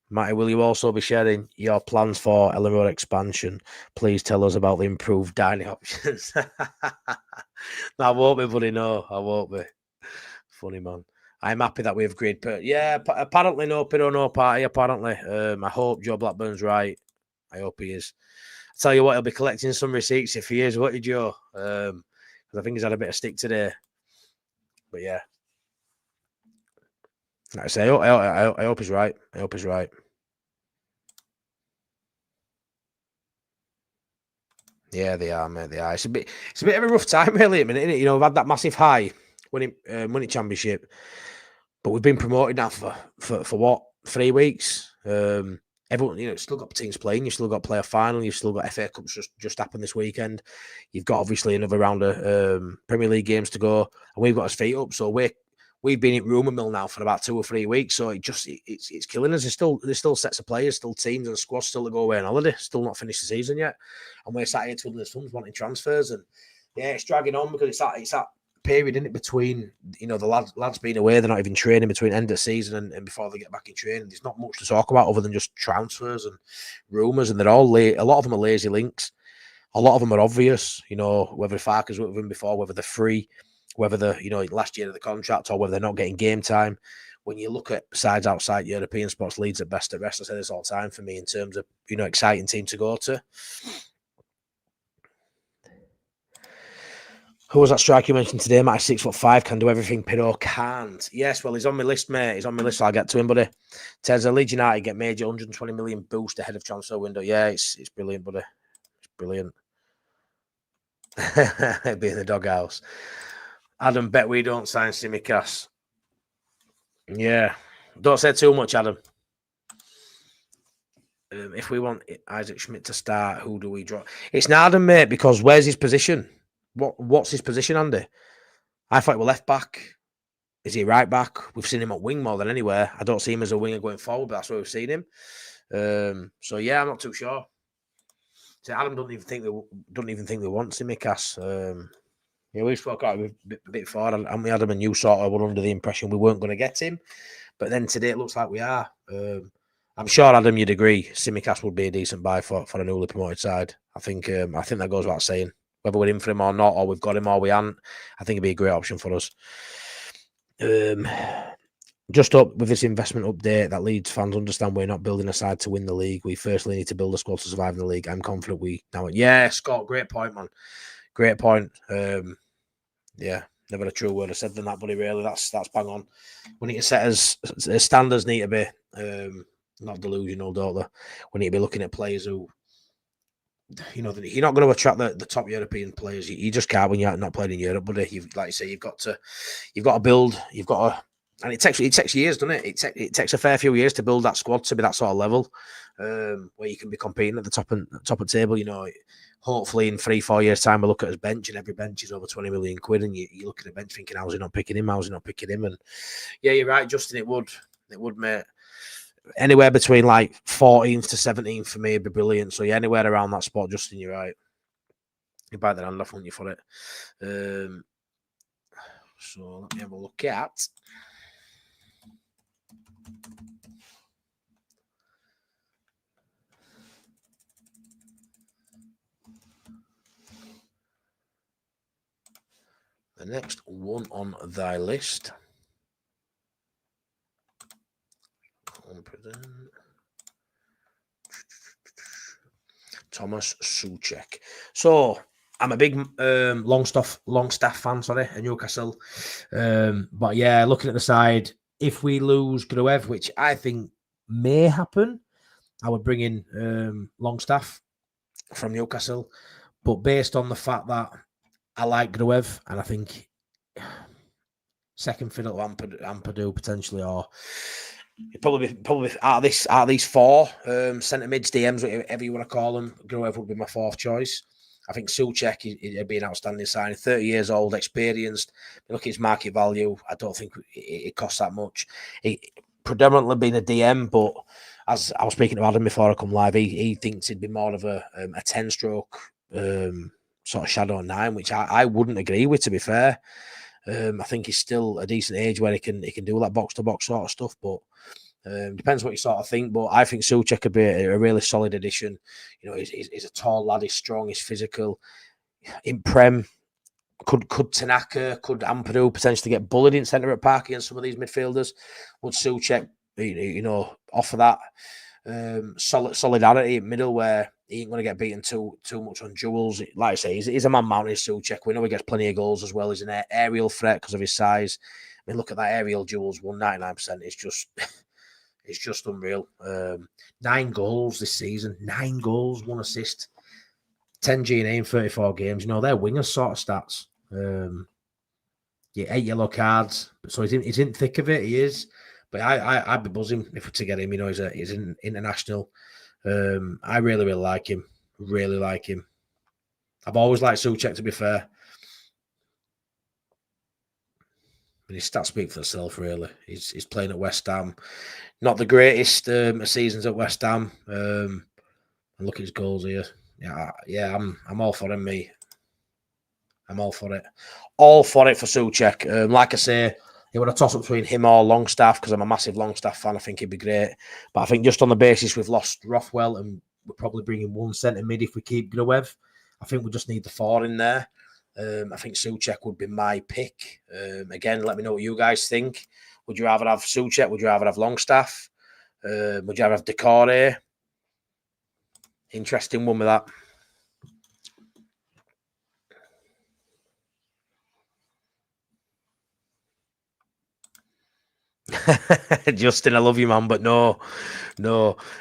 Matty, will you also be sharing your plans for Ellen Road expansion? Please tell us about the improved dining options. No, I won't be, buddy. No, I won't be. Funny, man. I'm happy that we've agreed. But yeah, apparently no Piro, no party, apparently. I hope Joe Blackburn's right. I hope he is. I tell you what, he'll be collecting some receipts if he is, won't you, Joe? Because I think he's had a bit of stick today. But yeah. Like I say, I hope he's right. I hope he's right. Yeah, they are, mate. They are. It's a bit of a rough time, really, at the minute, isn't it? We've had that massive high winning championship, but we've been promoted now for what, 3 weeks? Everyone, still got teams playing. You've still got player final. You've still got FA Cups just happened this weekend. You've got obviously another round of Premier League games to go, and we've got us feet up. So we've been at rumour mill now for about 2 or 3 weeks. So it's killing us. There's still sets of players, still teams and squads still to go away on holiday. Still not finished the season yet, and we're sat here twiddling thumbs wanting transfers. And yeah, it's dragging on because it's that period in it between the lads being away, they're not even training between end of season and before they get back in training. There's not much to talk about other than just transfers and rumours, and they're all a lot of them are lazy links. A lot of them are obvious, whether Farker's with them before, whether they're free, whether they're last year of the contract, or whether they're not getting game time. When you look at sides outside European spots, Leeds at best at rest. I say this all the time for me in terms of exciting team to go to. Who was that striker you mentioned today? Matt, 6'5", can do everything. Piro can't. Yes, well, he's on my list, mate. He's on my list, so I'll get to him, buddy. Teza, Leeds United get major 120 million boost ahead of transfer window. Yeah, it's brilliant, buddy. It's brilliant. Be in the doghouse. Adam, bet we don't sign Tsimikas. Yeah. Don't say too much, Adam. If we want Isaac Schmidt to start, who do we drop? It's Narden, mate, because where's his position? What's his position, Andy? I thought he was left back. Is he right back? We've seen him at wing more than anywhere. I don't see him as a winger going forward, but that's where we've seen him. So yeah, I'm not too sure. So Adam doesn't even think they want Tsimikas. Yeah, we spoke about it a bit before, and we Adam and you sort of were under the impression we weren't going to get him, but then today it looks like we are. I'm sure, Adam, you'd agree. Tsimikas would be a decent buy for a newly promoted side. I think that goes without saying. Whether we're in for him or not, or we've got him or we aren't, I think it'd be a great option for us. Just up with this investment update that Leeds fans understand we're not building a side to win the league. We firstly need to build a squad to survive in the league. I'm confident we now. Yeah, Scott, great point, man. Great point. Yeah, never a true word I said than that, buddy. Really, that's bang on. We need to set as standards need to be not delusional, don't they? We need to be looking at players who, you're not going to attract the top European players. You just can't when you're not playing in Europe, buddy. Like you say, you've got to build. You've got to, and it takes years, doesn't it? It takes a fair few years to build that squad to be that sort of level where you can be competing at the top of the table. Hopefully in 3-4 years' time, we look at his bench, and every bench is over 20 million quid, and you look at the bench thinking, how's he not picking him? And yeah, you're right, Justin. It would, mate. Anywhere between like 14th to 17th for me would be brilliant. So yeah, anywhere around that spot, Justin, you're right. You bite the hand off, won't you, for it? So let me have a look at the next one on thy list. Thomas Souček. So I'm a big Longstaff fan, sorry, at Newcastle. But yeah, looking at the side, if we lose Gruev, which I think may happen, I would bring in Longstaff from Newcastle. But based on the fact that I like Gruev, and I think second fiddle to Ampadu potentially, or probably out of these four centre mids, DMs, whatever you want to call them, Gruev would be my fourth choice. I think Souček would be an outstanding signing. 30 years old, experienced. Look at his market value. I don't think it costs that much. It predominantly been a DM, but as I was speaking to Adam before I come live, he thinks it'd be more of a 10-stroke sort of shadow 9, which I wouldn't agree with, to be fair. I think he's still a decent age where he can do that box to box sort of stuff, but depends what you sort of think. But I think Souček could be a really solid addition. You know, he's a tall lad, he's strong, he's physical. In Prem, could Tanaka, could Ampadu potentially get bullied in centre at Park against some of these midfielders? Would Souček, offer that solidarity in middle where he ain't going to get beaten too much on duels? Like I say, he's a man mounted, Souček. We know he gets plenty of goals as well. He's an aerial threat because of his size. I mean, look at that aerial duels, 199%. It's just unreal. 9 goals this season, 9 goals, 1 assist, 10 G&A in 34 games. You know, they're wingers sort of stats. 8 yellow cards. So he's in thick of it. He is. But I'd be buzzing to get him. You know, he's an international. I really, really like him. Really like him. I've always liked Souček, to be fair. And his stats speak for themselves, really. He's playing at West Ham. Not the greatest seasons at West Ham. And look at his goals here. Yeah, I'm all for him, mate. I'm all for it. All for it for Souček. Like I say, it would have tossed up between him or Longstaff because I'm a massive Longstaff fan. I think he'd be great. But I think just on the basis we've lost Rothwell and we're probably bringing one centre mid if we keep Gruev. I think we just need the 4 in there. I think Souček would be my pick. Again, let me know what you guys think. Would you rather have Souček? Would you rather have Longstaff? Would you rather have Decore? Interesting one with that. Justin, I love you, man, but no.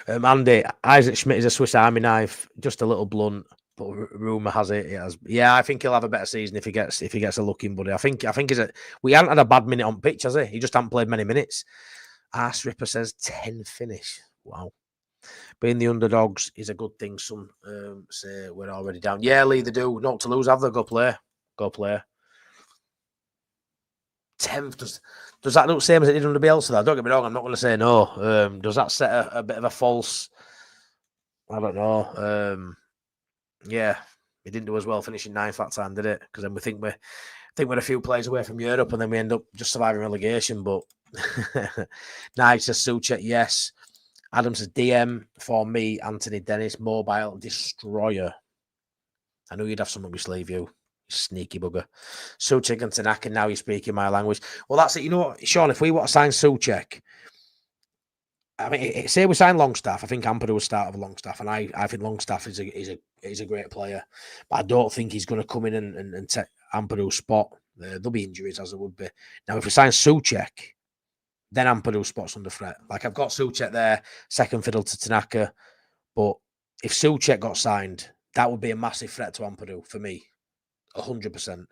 Andy, Isaac Schmidt is a Swiss Army knife, just a little blunt, but rumor has it he has. Yeah, I think he'll have a better season if he gets a look in, buddy. I think we haven't had a bad minute on pitch, has he? He just hasn't played many minutes. Arse Ripper says 10 finish. Wow. Being the underdogs is a good thing. Some say we're already down. Yeah, Lee, they do. Not to lose, have they? Go play. 10th, does that look the same as it did under Bielsa? Don't get me wrong, I'm not going to say no. Does that set a bit of a false? I don't know. Yeah, it didn't do as well finishing 9th that time, did it? Because then we think we're a few players away from Europe, and then we end up just surviving relegation. But nice, says Souček, yes. Adam says DM for me, Anthony Dennis, mobile destroyer. I knew you'd have some up your sleeve, you sneaky bugger. Souček and Tanaka, now you're speaking my language. Well, that's it. You know what, Sean, if we want to sign Souček, I mean, say we sign Longstaff, I think Ampadu would start with Longstaff, and I think Longstaff is a great player, but I don't think he's going to come in and take Ampadu's spot. There'll be injuries, as there would be. Now, if we sign Souček, then Ampadu's spot's under threat. Like, I've got Souček there, second fiddle to Tanaka, but if Souček got signed, that would be a massive threat to Ampadu for me. 100%.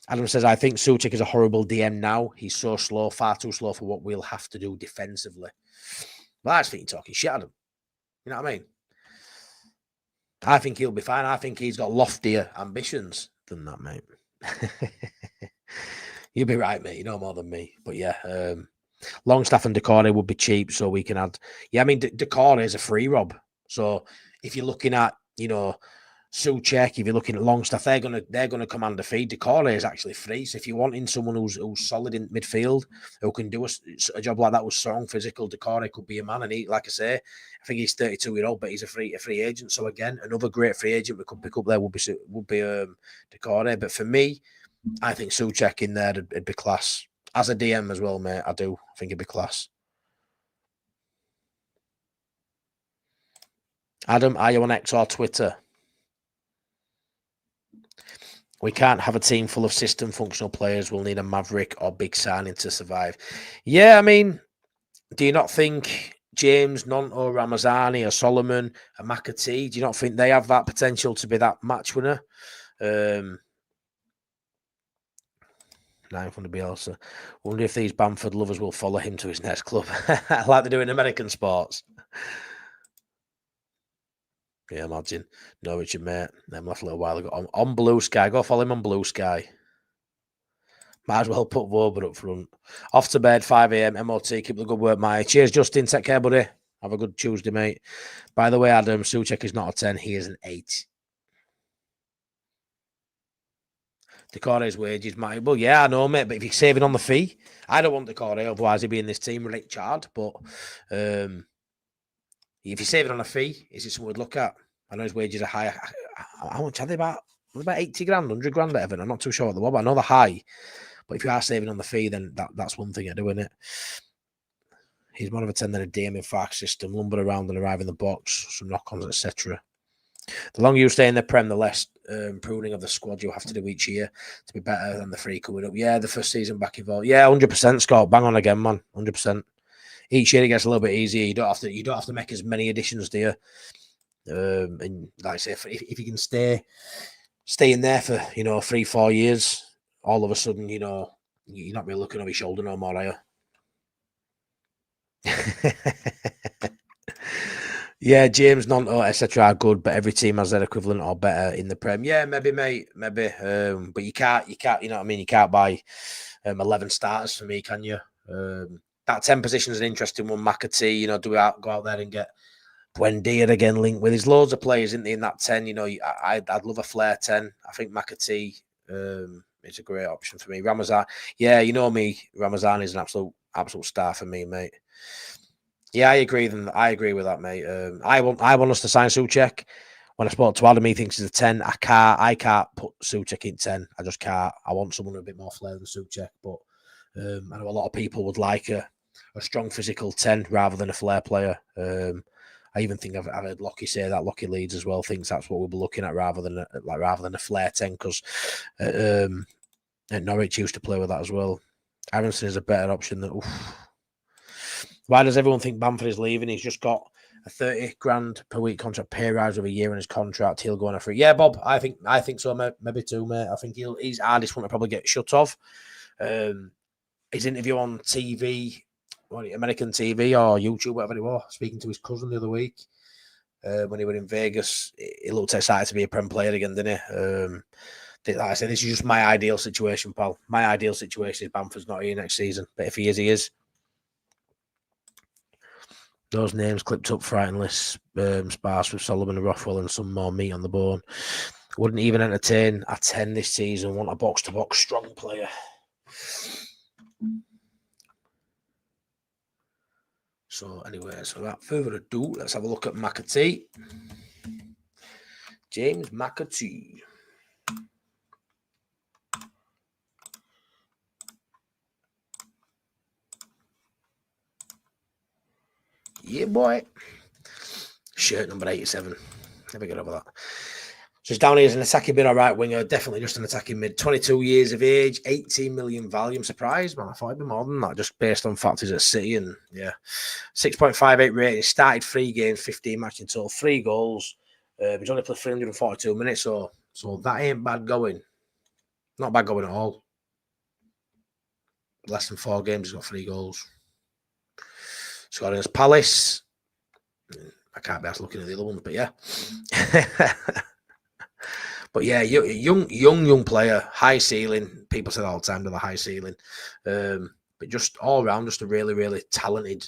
Adam says, I think Souček is a horrible DM now. He's so slow, far too slow for what we'll have to do defensively. Well, I just think you're talking shit, Adam. You know what I mean? I think he'll be fine. I think he's got loftier ambitions than that, mate. You'll be right, mate. You know more than me. But yeah, Longstaff and Decore would be cheap, so we can add. Yeah, I mean, Decore is a free rob. So if you're looking at, Souček, if you're looking at Longstaff, they're gonna command a fee. Decore is actually free. So if you're wanting someone who's solid in midfield, who can do a job like that with strong physical, Decore could be a man. And he, like I say, I think he's 32-year-old, but he's a free agent. So again, another great free agent we could pick up there would be Decore. But for me, I think Souček in there would be class. As a DM as well, mate. I do think it'd be class. Adam, are you on X or Twitter? We can't have a team full of system functional players. We'll need a maverick or big signing to survive. Yeah, I mean, do you not think James, Nonto, Ramazani, or Solomon, or McAtee, do you not think they have that potential to be that match winner? 900 Bielsa. Wonder if these Bamford lovers will follow him to his next club, like they do in American sports. Yeah, imagine. No, Richard, mate. Them left a little while ago. On Blue Sky. Go follow him on Blue Sky. Might as well put Woburn up front. Off to bed, 5 a.m. MOT. Keep the good work, mate. Cheers, Justin. Take care, buddy. Have a good Tuesday, mate. By the way, Adam, Souček is not a 10. He is an 8. Decore's wages, mate. Well, yeah, I know, mate. But if you're saving on the fee, I don't want Decore. Otherwise, he'd be in this team, Richard. But if you're saving on a fee, is it something we'd look at? I know his wages are high. How much are they? About 80 grand, 100 grand at Everton. I'm not too sure what they were, but I know they're high. But if you are saving on the fee, then that's one thing you're doing it. He's more of a 10 than a DM in fact system. Lumber around and arrive in the box, some knock-ons, etc. The longer you stay in the Prem, the less pruning of the squad you have to do each year to be better than the three coming up. Yeah, the first season back involved. Yeah, 100%, Scott. Bang on again, man. 100%. Each year it gets a little bit easier. You don't have to make as many additions, do you? And like I say, if you can stay in there for 3-4 years, all of a sudden you're not really looking over your shoulder no more, are you? Yeah, James, Nonto, etc. are good, but every team has their equivalent or better in the Prem. Yeah, maybe, mate, maybe. But you can't. You know what I mean? You can't buy 11 starters for me, can you? That 10 position is an interesting one. McAtee, do we go out there and get Buendia again linked with? There's loads of players in that 10. I'd love a Flair 10. I think McAtee is a great option for me. Ramazan, yeah, you know me. Ramazan is an absolute star for me, mate. Yeah, I agree with that, mate. I want us to sign Souček. When I spoke to Adam, he thinks he's a 10. I can't put Souček in 10. I just can't. I want someone with a bit more flair than Souček. But I know a lot of people would like a strong physical 10 rather than a flair player. I even think I've heard Lockie say that. Lockie Leeds as well thinks that's what we'll be looking at rather than a flair 10, because Norwich used to play with that as well. Aronson is a better option than. Why does everyone think Bamford is leaving? He's just got a 30 grand per week contract, pay rise of a year in his contract. He'll go on a free. Yeah, Bob, I think so, maybe too, mate. I think he's hardest one to probably get shut off. His interview on TV, American TV or YouTube, whatever it was, speaking to his cousin the other week when he was in Vegas, he looked excited to be a Prem player again, didn't he? Like I said, this is just my ideal situation, pal. My ideal situation is Bamford's not here next season, but if he is, he is. Those names clipped up frighteningly sparse with Solomon and Rothwell and some more meat on the bone. Wouldn't even entertain a 10 this season. Want a box-to-box strong player. So anyway, without further ado, let's have a look at McAtee. James McAtee. Yeah, boy. Shirt number 87. Never get over that. So he's down here as an attacking mid or right winger. Definitely just an attacking mid. 22 years of age, 18 million value. I'm surprised, man. I thought it'd be more than that, just based on factors at City. And yeah, 6.58 rating. Started 3 games, 15 matches in total, 3 goals. He's only played 342 minutes, so that ain't bad going. Not bad going at all. Less than 4 games, he's got 3 goals. Scored against Palace. I can't be asked looking at the other ones, but yeah. But yeah, young player, high ceiling. People say all the time to the high ceiling. But just all around, just a really, really talented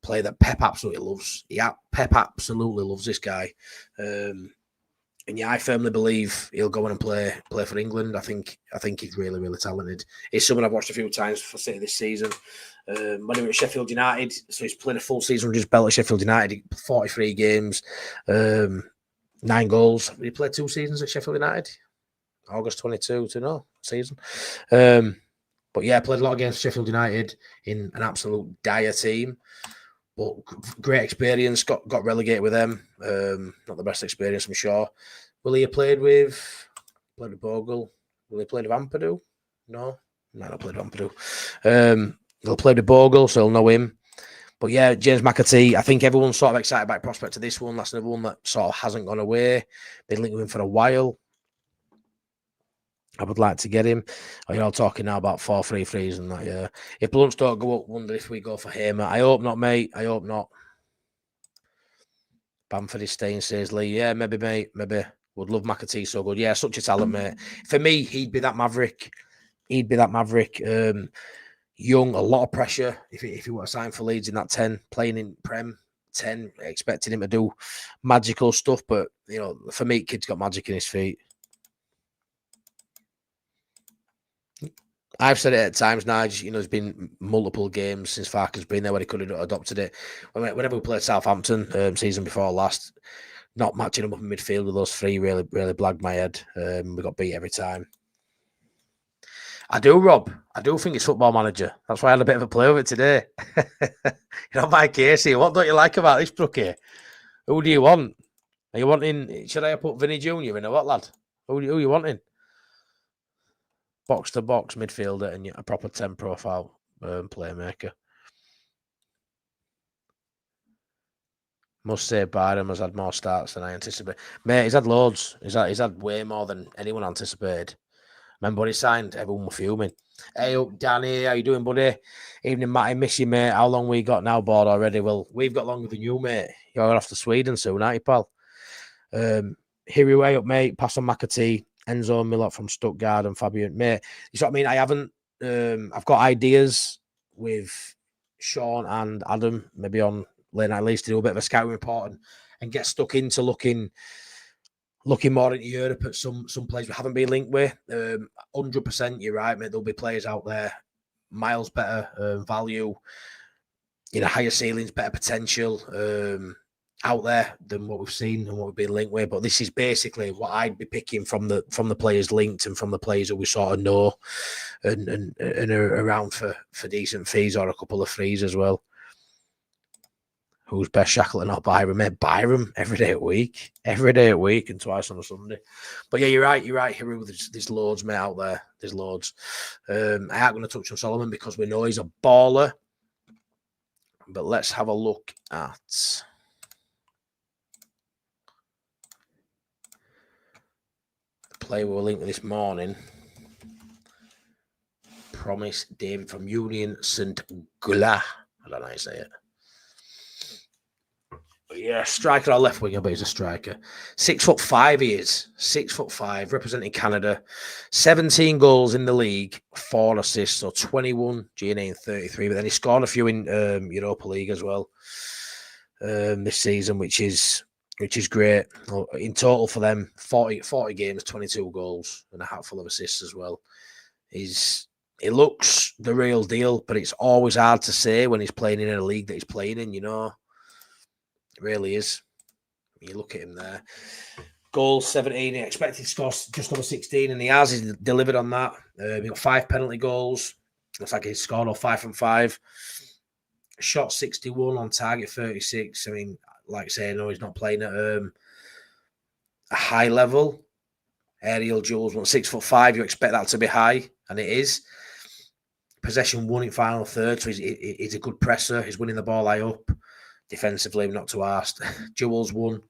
player that Pep absolutely loves. Yeah, Pep absolutely loves this guy. And yeah, I firmly believe he'll go in and play for England. I think he's really, really talented. He's someone I've watched a few times for City this season. When he was at Sheffield United, so he's played a full season with his belt at Sheffield United, 43 games, 9 goals. He played 2 seasons at Sheffield United, August 22 to no season. But yeah, played a lot against Sheffield United in an absolute dire team. But great experience, got relegated with them. Not the best experience, I'm sure. Will he have played with Played with Bogle. Will he play with Ampadu? No, might not play with Ampadu. He'll play with Bogle, so he'll know him. But yeah, James McAtee, I think everyone's sort of excited about prospect of this one. That's another one that sort of hasn't gone away. Been linked with him for a while. I would like to get him. You're all talking now about 4-3-3s and that, yeah. If Blunts don't go up, wonder if we go for Hamer. I hope not, mate. I hope not. Bamford is staying, says Lee. Yeah, maybe, mate. Maybe. Would love McAtee so good. Yeah, such a talent, mate. For me, he'd be that Maverick. Young, a lot of pressure. If he were to sign for Leeds in that 10, playing in Prem 10, expecting him to do magical stuff. But, you know, for me, kid's got magic in his feet. I've said it at times, Nige. You know, there's been multiple games since Farker's been there where he could have adopted it. Whenever we played Southampton season before last, not matching him up in midfield with those three really blagged my head. We got beat every time. I do, Rob. I do think it's Football Manager. That's why I had a bit of a play with it today. You know, Mike Casey, what don't you like about this Brookie? Who do you want? Are you wanting? Should I put Vinny Jr. in or what, lad? Who are you wanting? Box to box midfielder and a proper 10 profile playmaker. Must say Byram has had more starts than I anticipated. Mate, he's had loads. He's had way more than anyone anticipated. Remember when he signed, everyone was fuming. Hey up, Danny, how you doing, buddy? Evening, Matty, miss you, mate. How long we got now board already? Well, we've got longer than you, mate. You're off to Sweden soon, aren't you, pal? Here you way up, mate. Pass on McAtee, Enzo Millot from Stuttgart and Fabian. Mate, you know what I mean? I haven't, I've got ideas with Sean and Adam, maybe on late night least to do a bit of a scouting report and get stuck into looking more into Europe at some players we haven't been linked with. 100%, you're right, mate. There'll be players out there, miles better value, you know, higher ceilings, better potential out there than what we've seen and what we've been linked with. But this is basically what I'd be picking from the players linked and from the players that we sort of know and are around for decent fees or a couple of frees as well. Who's best, Shackleton or Byram? Mate, Byram every day a week and twice on a Sunday. But yeah, you're right, Hiru. There's loads, mate, out there. There's loads. I ain't going to touch on Solomon because we know he's a baller. But let's have a look at the player we were linked with this morning. Promise David from Union St. Gula. I don't know how you say it. Yeah, striker or left winger, but he's a striker. 6'5" he is. 6'5", representing Canada. 17 goals in the league, 4 assists, so 21 GNA and 33. But then he scored a few in Europa League as well this season, which is great. In total for them, 40 games, 22 goals, and a hatful of assists as well. He looks the real deal, but it's always hard to say when he's playing in a league that he's playing in, you know. It really is. You look at him there. Goals, 17. He expected to score just over 16, and he has. He's delivered on that. He got 5 penalty goals. Looks like he's scored all 5 from 5. Shot 61 on target 36. I mean, like I say, no, he's not playing at a high level. Aerial duels, 6'5". You expect that to be high, and it is. Possession 1 in final third, so he's a good presser. He's winning the ball high up. Defensively, not too asked. Duels 1.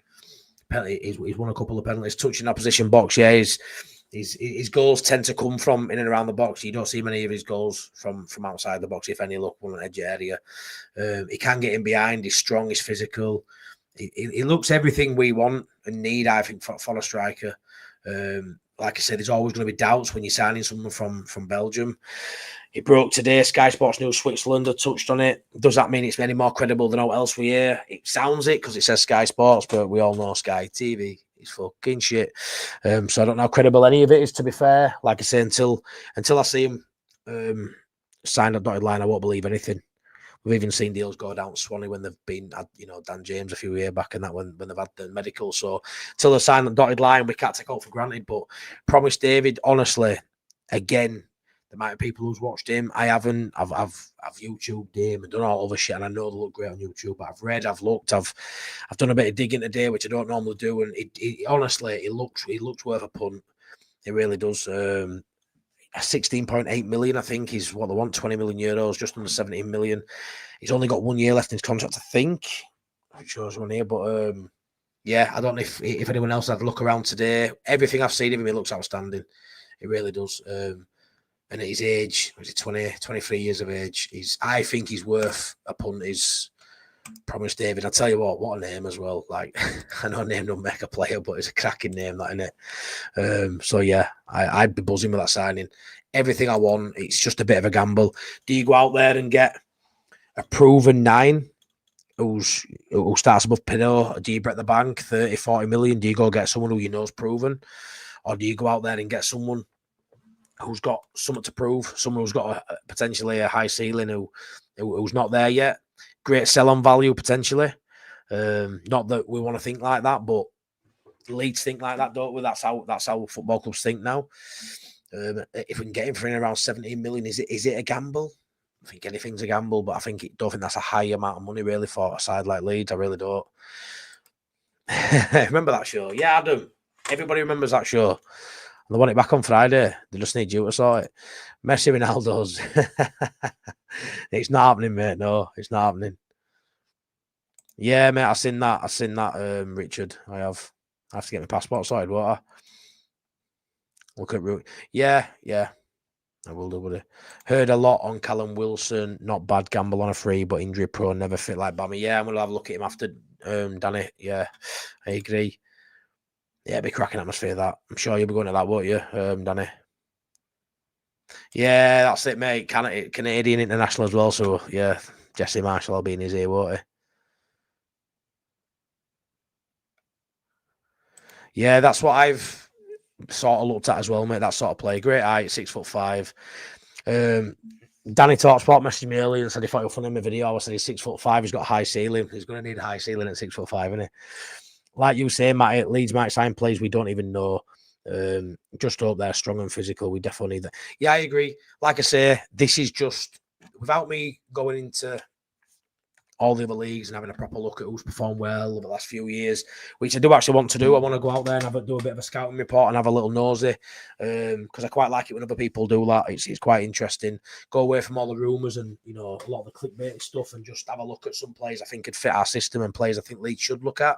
Penalty, he's won a couple of penalties. Touching opposition box, yeah. His goals tend to come from in and around the box. You don't see many of his goals from outside the box, if any. Look, one edge area. He can get in behind. He's strong. He's physical. He looks everything we want and need, I think, for a striker. Like I said, there's always going to be doubts when you're signing someone from Belgium. It broke today. Sky Sports News Switzerland have touched on it. Does that mean it's any more credible than what else we hear? It sounds it because it says Sky Sports, but we all know Sky TV is fucking shit. So I don't know how credible any of it is, to be fair. Like I say, until I see him sign a dotted line, I won't believe anything. We've even seen deals go down Swanee when they've been, Dan James a few years back and that when they've had the medical. So until they sign the dotted line, we can't take all for granted. But Promise David, honestly, again, the amount of people who's watched him, I haven't. I've YouTubed him and done all other shit, and I know they look great on YouTube. But I've read, I've looked, I've done a bit of digging today, which I don't normally do. And it honestly, he looks worth a punt. It really does. 16.8 million, I think, is what they want. 20 million euros, just under 17 million. He's only got 1 year left in his contract, I think. It shows one here, but yeah, I don't know if anyone else had a look around today. Everything I've seen of him, he looks outstanding. It really does. And at his age, was it 23 years of age? I think he's worth a punt. His Promise David. I'll tell you what a name as well. Like, I know name don't make a player, but it's a cracking name, that, isn't it? So yeah, I'd be buzzing with that signing. Everything I want. It's just a bit of a gamble. Do you go out there and get a proven 9 who starts above Pinot? Do you bet the bank 30, 40 million? Do you go get someone who you know is proven? Or do you go out there and get someone who's got something to prove, someone who's got potentially a high ceiling who's not there yet? Great sell-on value, potentially. Not that we want to think like that, but Leeds think like that, don't we? That's how football clubs think now. If we can get him for in around 17 million, is it a gamble? I think anything's a gamble, but don't think that's a high amount of money really for a side like Leeds. I really don't. Remember that show? Yeah, Adam. Everybody remembers that show. And they want it back on Friday. They just need you to sort it. Messi Ronaldo's. It's not happening, mate. No, it's not happening. Yeah, mate, I've seen that, Richard. I have to get my passport sorted, won't I? Look at route. Yeah. I will do, buddy. Heard a lot on Callum Wilson. Not bad, gamble on a free, but injury prone, never fit like Bammy. Yeah, I'm gonna have a look at him after Danny. Yeah, I agree. Yeah, it'd be cracking atmosphere, that. I'm sure you'll be going to that, won't you, Danny? Yeah, that's it, mate. Canadian international as well. So yeah, Jesse Marshall will be in his ear, won't he? Yeah, that's what I've sort of looked at as well, mate. That sort of play. Great height, 6'5". Danny Talksport messaged me earlier and said he thought he was funny in my video. I said he's 6'5". He's got a high ceiling. He's going to need a high ceiling at 6'5", isn't he? Like you say, Matt, Leeds might sign players we don't even know. Just hope they're strong and physical. We definitely need that. Yeah, I agree. Like I say, this is just without me going into all the other leagues and having a proper look at who's performed well over the last few years, which I do actually want to do. I want to go out there and do a bit of a scouting report and have a little nosy, because I quite like it when other people do that. It's quite interesting. Go away from all the rumours and a lot of the clickbait stuff and just have a look at some players I think could fit our system and players I think Leeds should look at.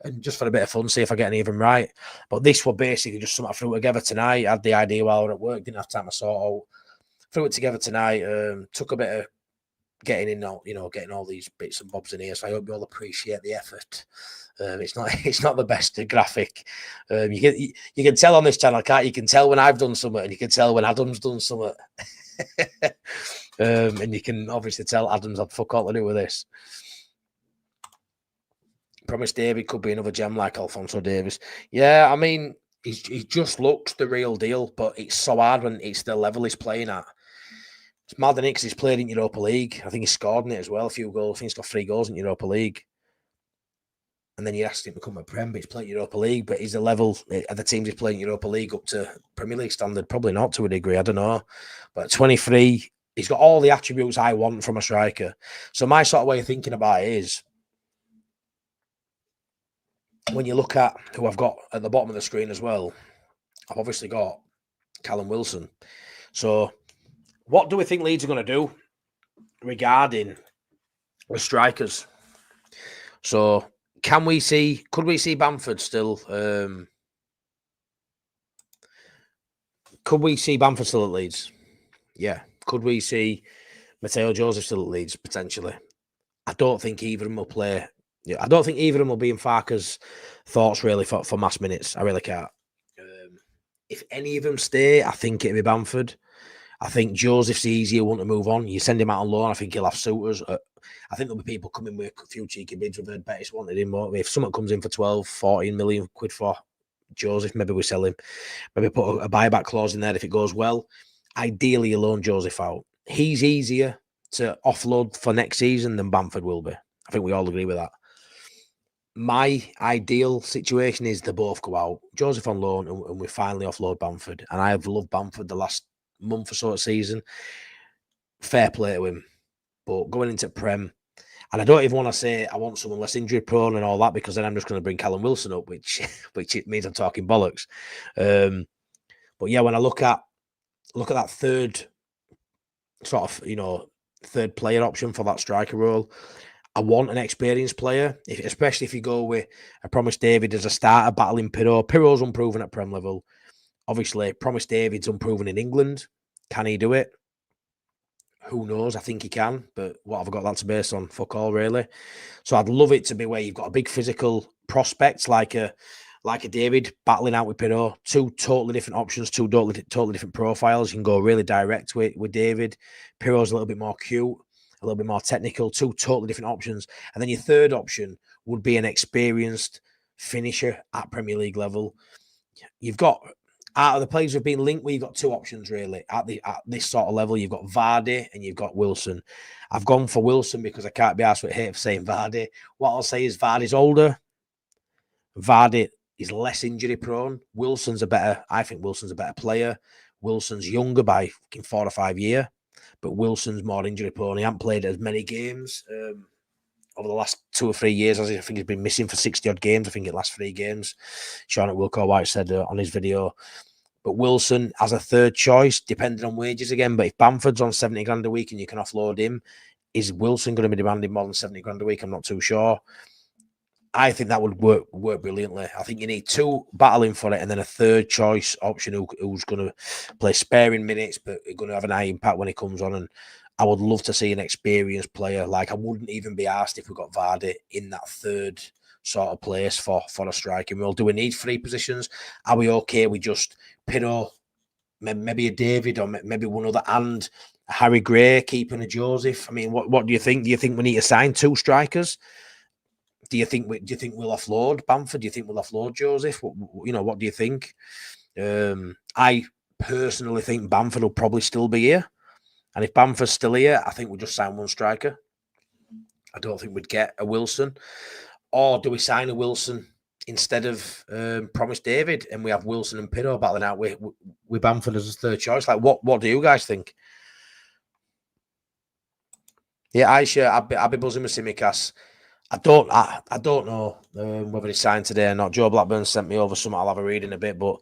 And just for a bit of fun, see if I get any of them right. But this was basically just something I threw together tonight. I had the idea while I was at work, didn't have time to sort out. Threw it together tonight. Took a bit of getting in, getting all these bits and bobs in here. So I hope you all appreciate the effort. It's not the best graphic. You can tell on this channel, can't you? You can tell when I've done something, and you can tell when Adam's done something. And you can obviously tell Adam's had fuck all to do with this. Promise David could be another gem like Alphonso Davies. Yeah, I mean, he just looks the real deal, but it's so hard when it's the level he's playing at. It's mad, because he's played in Europa League. I think he scored in it as well, a few goals. I think he's got 3 goals in Europa League. And then you asked him to come to Prem, but he's playing Europa League. But is the level of the teams he's playing Europa League up to Premier League standard? Probably not, to a degree. I don't know. But at 23, he's got all the attributes I want from a striker. So my sort of way of thinking about it is, when you look at who I've got at the bottom of the screen as well, I've obviously got Callum Wilson. So what do we think Leeds are going to do regarding the strikers? So could we see Bamford still? Could we see Bamford still at Leeds? Yeah. Could we see Mateo Joseph still at Leeds, potentially? I don't think either of them will play. Yeah, I don't think either of them will be in Farke's thoughts really for mass minutes. I really can't. If any of them stay, I think it'll be Bamford. I think Joseph's easier one to move on. You send him out on loan, I think he'll have suitors. I think there'll be people coming with a few cheeky bids. We've heard Betis wanted him. If someone comes in for 12, 14 million quid for Joseph, maybe we sell him. Maybe put a buyback clause in there if it goes well. Ideally, you loan Joseph out. He's easier to offload for next season than Bamford will be. I think we all agree with that. My ideal situation is they both go out. Joseph on loan, and we finally offload Bamford. And I have loved Bamford the last month or so of season. Fair play to him. But going into Prem, and I don't even want to say I want someone less injury prone and all that, because then I'm just going to bring Callum Wilson up, which it means I'm talking bollocks. But yeah, when I look at that third sort of, third player option for that striker role, I want an experienced player, especially if you go with, I Promise David as a starter battling Pirro. Pirro's unproven at Prem level. Obviously, Promise David's unproven in England. Can he do it? Who knows? I think he can, but what have I got that to base on? Fuck all, really. So I'd love it to be where you've got a big physical prospect like a David battling out with Pirro. Two totally different options, two totally different profiles. You can go really direct with David. Pirro's a little bit more cute, a little bit more technical. Two totally different options. And then your third option would be an experienced finisher at Premier League level. You've got, out of the players who've been linked, you've got two options really at this sort of level. You've got Vardy and you've got Wilson. I've gone for Wilson because I can't be asked with hate for saying Vardy. What I'll say is Vardy's older. Vardy is less injury prone. I think Wilson's a better player. Wilson's younger by 4 or 5 years, but Wilson's more injury prone. He hasn't played as many games over the last 2 or 3 years. I think he's been missing for 60 odd games. I think it last 3 games. Sean at Wilco White said on his video. But Wilson as a third choice, depending on wages again. But if Bamford's on 70 grand a week and you can offload him, is Wilson going to be demanding more than 70 grand a week? I'm not too sure. I think that would work brilliantly. I think you need two battling for it and then a third choice option who's going to play sparing minutes but going to have an high impact when he comes on. And I would love to see an experienced player. Like, I wouldn't even be asked if we got Vardy in that third sort of place for a striking role. Do we need 3 positions? Are we okay with just Pirro, maybe a David, or maybe one other, and a Harry Gray, keeping a Joseph? I mean, what do you think? Do you think we need to sign 2 strikers? Do you think we'll offload Bamford? Do you think we'll offload Joseph? What do you think? I personally think Bamford will probably still be here. And if Bamford's still here, I think we'll just sign 1 striker. I don't think we'd get a Wilson. Or do we sign a Wilson instead of Promise David, and we have Wilson and Pirro battling out with Bamford as a third choice? Like, what do you guys think? Yeah, I'd be buzzing with Tsimikas. I don't know whether he signed today or not. Joe Blackburn sent me over something. I'll have a read in a bit. But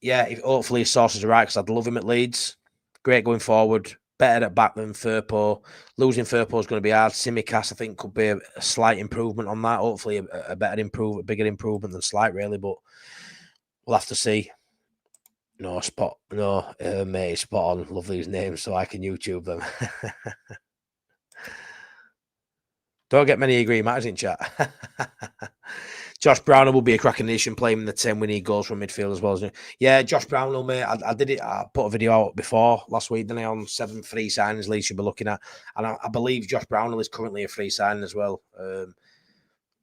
yeah, hopefully his sources are right, because I'd love him at Leeds. Great going forward. Better at back than Firpo. Losing Firpo is going to be hard. Tsimikas, I think, could be a slight improvement on that. Hopefully a better improvement, a bigger improvement than slight, really. But we'll have to see. Mate, spot on. Love these names so I can YouTube them. Don't get many agree matters in chat. Josh Brownhill will be a cracking addition, playing in the 10. We need goals from midfield as well. Yeah, Josh Brownhill, mate. I did it. I put a video out before last week, didn't I, on 7 free signings Leeds should be looking at. And I believe Josh Brownhill is currently a free signing as well.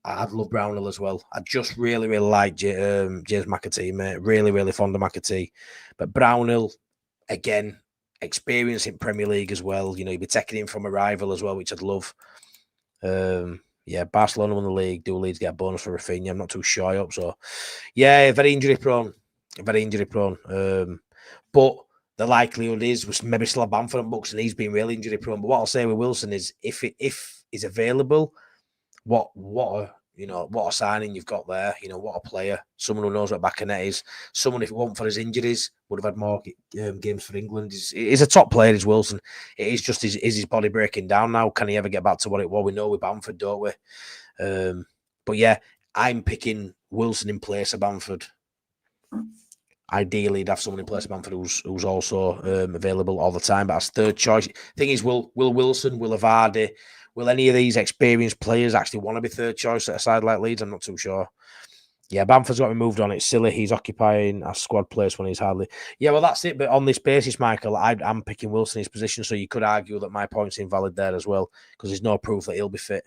I'd love Brownhill as well. I just really, really like James McAtee, mate. Really, really fond of McAtee. But Brownhill, again, experience in Premier League as well. You'd be taking him from a rival as well, which I'd love. Yeah, Barcelona won the league. Do Leeds get a bonus for Rafinha? I'm not too sure. I hope so. Yeah, very injury prone. But the likelihood is we maybe still have Bamford on books, and he's been really injury prone. But what I'll say with Wilson is, if he's available, what a signing you've got there. What a player. Someone who knows what back net is. Someone, if it wasn't for his injuries, would have had more games for England. He's a top player, is Wilson. It is just, is his body breaking down now? Can he ever get back to what it was? We know with Bamford, don't we? But yeah, I'm picking Wilson in place of Bamford. Ideally, he'd have someone in place of Bamford who's also available all the time. But as third choice, thing is, will Wilson, will Vardy, will any of these experienced players actually want to be third choice at a side like Leeds? I'm not too sure. Yeah, Bamford's got removed on it. Silly, he's occupying a squad place when he's hardly. Yeah, well, that's it. But on this basis, Michael, I'm picking Wilson in his position, so you could argue that my point's invalid there as well, because there's no proof that he'll be fit.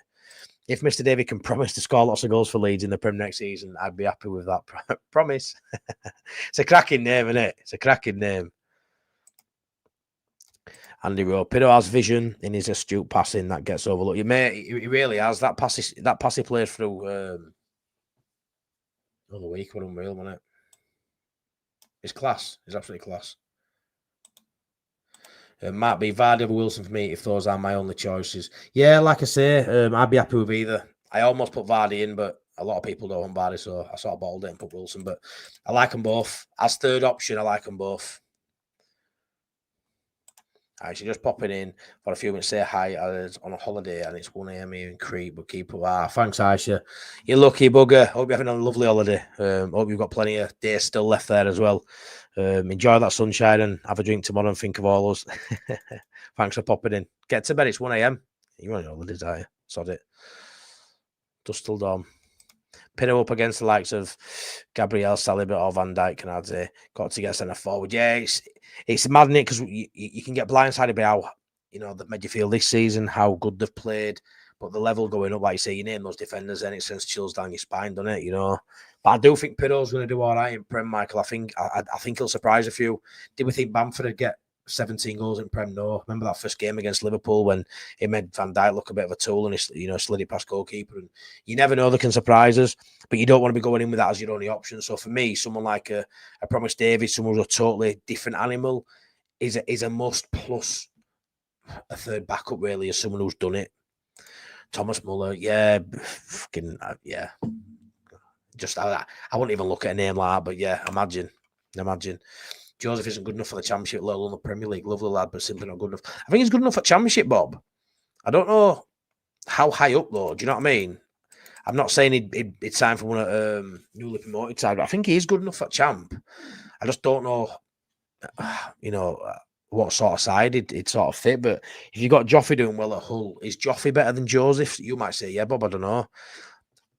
If Mr. David can promise to score lots of goals for Leeds in the Prem next season, I'd be happy with that. Promise. It's a cracking name, isn't it? It's a cracking name. Andy Rowe. Pirro has vision in his astute passing that gets overlooked. He really has. That pass he played through on the week was unreal, wasn't it? It's class. It's absolutely class. Might be Vardy or Wilson for me if those are my only choices. Yeah, like I say, I'd be happy with either. I almost put Vardy in, but A lot of people don't want Vardy, so I sort of bottled it and put Wilson. But I like them both. As third option, I like them both. Actually, just popping in for a few minutes, say hi. I was on a holiday and it's 1 a.m. here in Crete, but keep thanks, Aisha. You're lucky, bugger. Hope you're having a lovely holiday. Hope you've got plenty of days still left there as well. Enjoy that sunshine and have a drink tomorrow and think of all us. Thanks for popping in. Get to bed. It's 1 a.m. You're on your holidays, are you? Sod it. Dust till dawn. Pin him up against the likes of Gabriel, Saliba, or Van Dijk, can I say? Got to get centre forward. Yeah, it's maddening because you can get blindsided by how, that made you feel this season, how good they've played, but the level going up, like you say, you name those defenders, and it sends chills down your spine, doesn't it? But I do think Pirlo's going to do all right in Prem, Michael. I think he'll surprise a few. Did we think Bamford would get 17 goals in Prem? No. Remember that first game against Liverpool when he made Van Dijk look a bit of a tool and he slid it past goalkeeper. And you never know, they can surprise us, but you don't want to be going in with that as your only option. So for me, someone like a Promise David, someone who's a totally different animal, is a must, plus a third backup really, as someone who's done it. Thomas Muller, yeah. Just I wouldn't even look at a name like that, but yeah, imagine. Joseph isn't good enough for the Championship, let alone the Premier League. Lovely lad, but simply not good enough. I think he's good enough for Championship, Bob. I don't know how high up, though. Do you know what I mean? I'm not saying he'd sign for one of newly promoted side, but I think he is good enough for Champ. I just don't know, what sort of side he'd sort of fit. But if you got Joffrey doing well at Hull, is Joffrey better than Joseph? You might say, yeah, Bob, I don't know.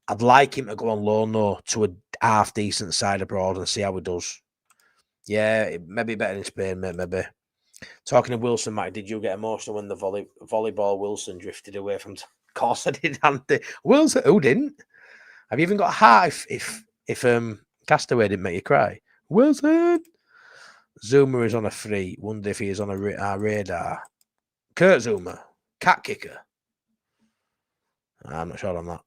I'd like him to go on loan, though, to a half-decent side abroad and see how he does. Yeah, maybe better in Spain, maybe. Talking of Wilson, Mike, did you get emotional when the volleyball Wilson drifted away from? Of course I did, Andy. Wilson, who didn't? Have you even got a heart if Castaway didn't make you cry? Wilson! Zuma is on a free. Wonder if he is on our radar. Kurt Zuma. Cat kicker. I'm not sure on that.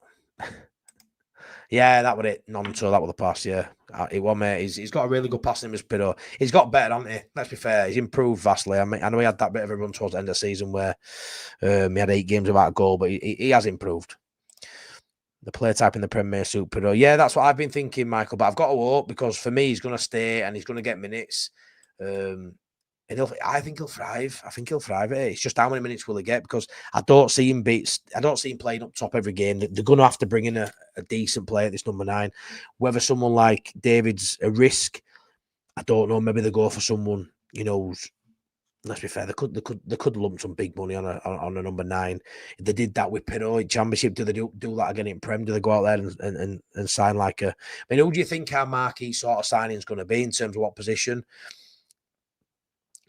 Yeah, that was it. Nonto, that was the pass, yeah. He won, mate. He's got a really good pass in his Pirlo. He's got better, hasn't he? Let's be fair. He's improved vastly. I know he had that bit of a run towards the end of the season where he had 8 games without a goal, but he has improved. The play type in the Premier suit Pirlo. Yeah, that's what I've been thinking, Michael. But I've got to hope, because for me, he's going to stay and he's going to get minutes. And I think he'll thrive. It's just how many minutes will he get? Because I don't see him playing up top every game. They're going to have to bring in a decent player at this number 9. Whether someone like David's a risk, I don't know. Maybe they go for someone, who's, let's be fair, they could lump some big money on a number 9. If they did that with Pirlo in Championship, do they do that again in Prem? Do they go out there and sign like a? I mean, who do you think our marquee sort of signing is going to be in terms of what position?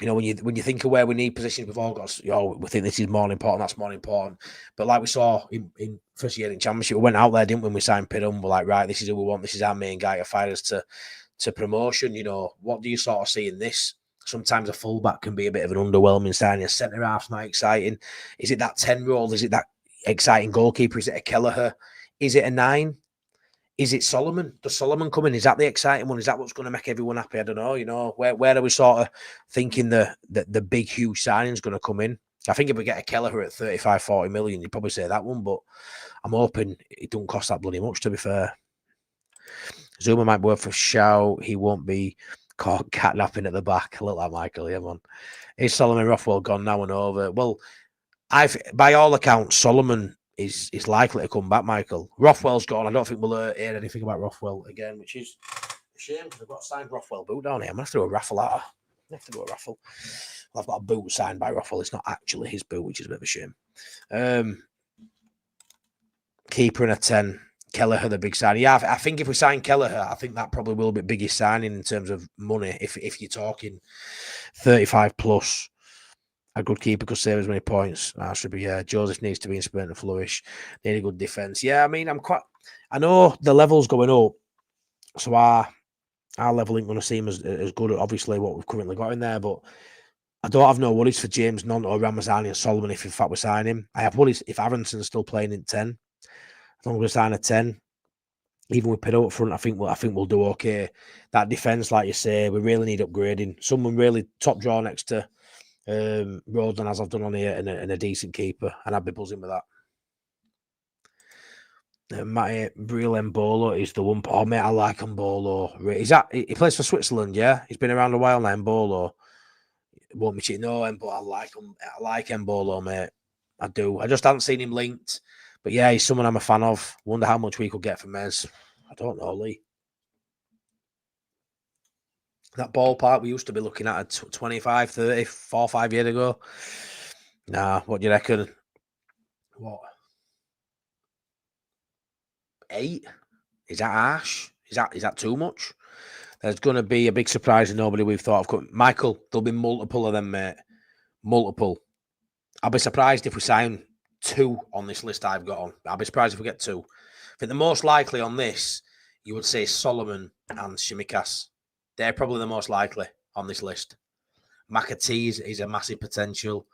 When you think of where we need positions, we've all got, we think this is more important, that's more important. But like we saw in first year in Championship, we went out there, didn't we? When we signed Pirlo, we're like, right, this is who we want. This is our main guy to fire us to promotion. What do you sort of see in this? Sometimes a fullback can be a bit of an underwhelming signing. A centre half's not exciting. Is it that 10 role? Is it that exciting goalkeeper? Is it a Kelleher? Is it a 9? Is it Solomon? Does Solomon come in? Is that the exciting one? Is that what's going to make everyone happy? I don't know. Where are we sort of thinking the big, huge signing is going to come in? I think if we get a Kelleher at 35, 40 million, you'd probably say that one, but I'm hoping it don't cost that bloody much, to be fair. Zuma might work for shout. He won't be caught catnapping at the back. Look like Michael, yeah, man. Is Solomon Rothwell gone now and over? Well, by all accounts, Solomon is likely to come back, Michael. Rothwell's gone. I don't think we'll hear anything about Rothwell again, which is a shame because I've got a signed Rothwell boot down here. I'm going to have to do a raffle out. I've got a boot signed by Rothwell. It's not actually his boot, which is a bit of a shame. Keeper in a 10. Kelleher, the big signing. Yeah, I think if we sign Kelleher, I think that probably will be the biggest signing in terms of money. If you're talking 35 plus. A good keeper could save as many points. That should be, yeah. Joseph needs to be in Spain to flourish. Need a good defence. Yeah, I mean, I know the level's going up, so our level ain't going to seem as good, obviously, what we've currently got in there, but I don't have no worries for James Nonto, Ramazani and Solomon if in fact we sign him. I have worries if Aronson's still playing in 10. As long as we sign a 10, even with Pirlo up front, I think we'll do okay. That defence, like you say, we really need upgrading. Someone really top draw next to Rodon, as I've done on here, and a decent keeper, and I'd be buzzing with that. Matty Brill Mbolo is the one. Oh, mate, I like Mbolo. He plays for Switzerland, yeah? He's been around a while now, Mbolo. Won't be cheating. No, but I like him. I like Mbolo, mate. I do. I just haven't seen him linked. But yeah, he's someone I'm a fan of. Wonder how much we could get from Mez. I don't know, Lee. That ballpark we used to be looking at 25, 30, 4, 5 years ago. Nah, what do you reckon? What? 8? Is that harsh? Is that too much? There's going to be a big surprise and nobody we've thought of. Michael, there'll be multiple of them, mate. Multiple. I'll be surprised if we sign 2 on this list I've got on. I'll be surprised if we get 2. I think the most likely on this, you would say Solomon and Shimikas. They're probably the most likely on this list. McAtee is a massive potential.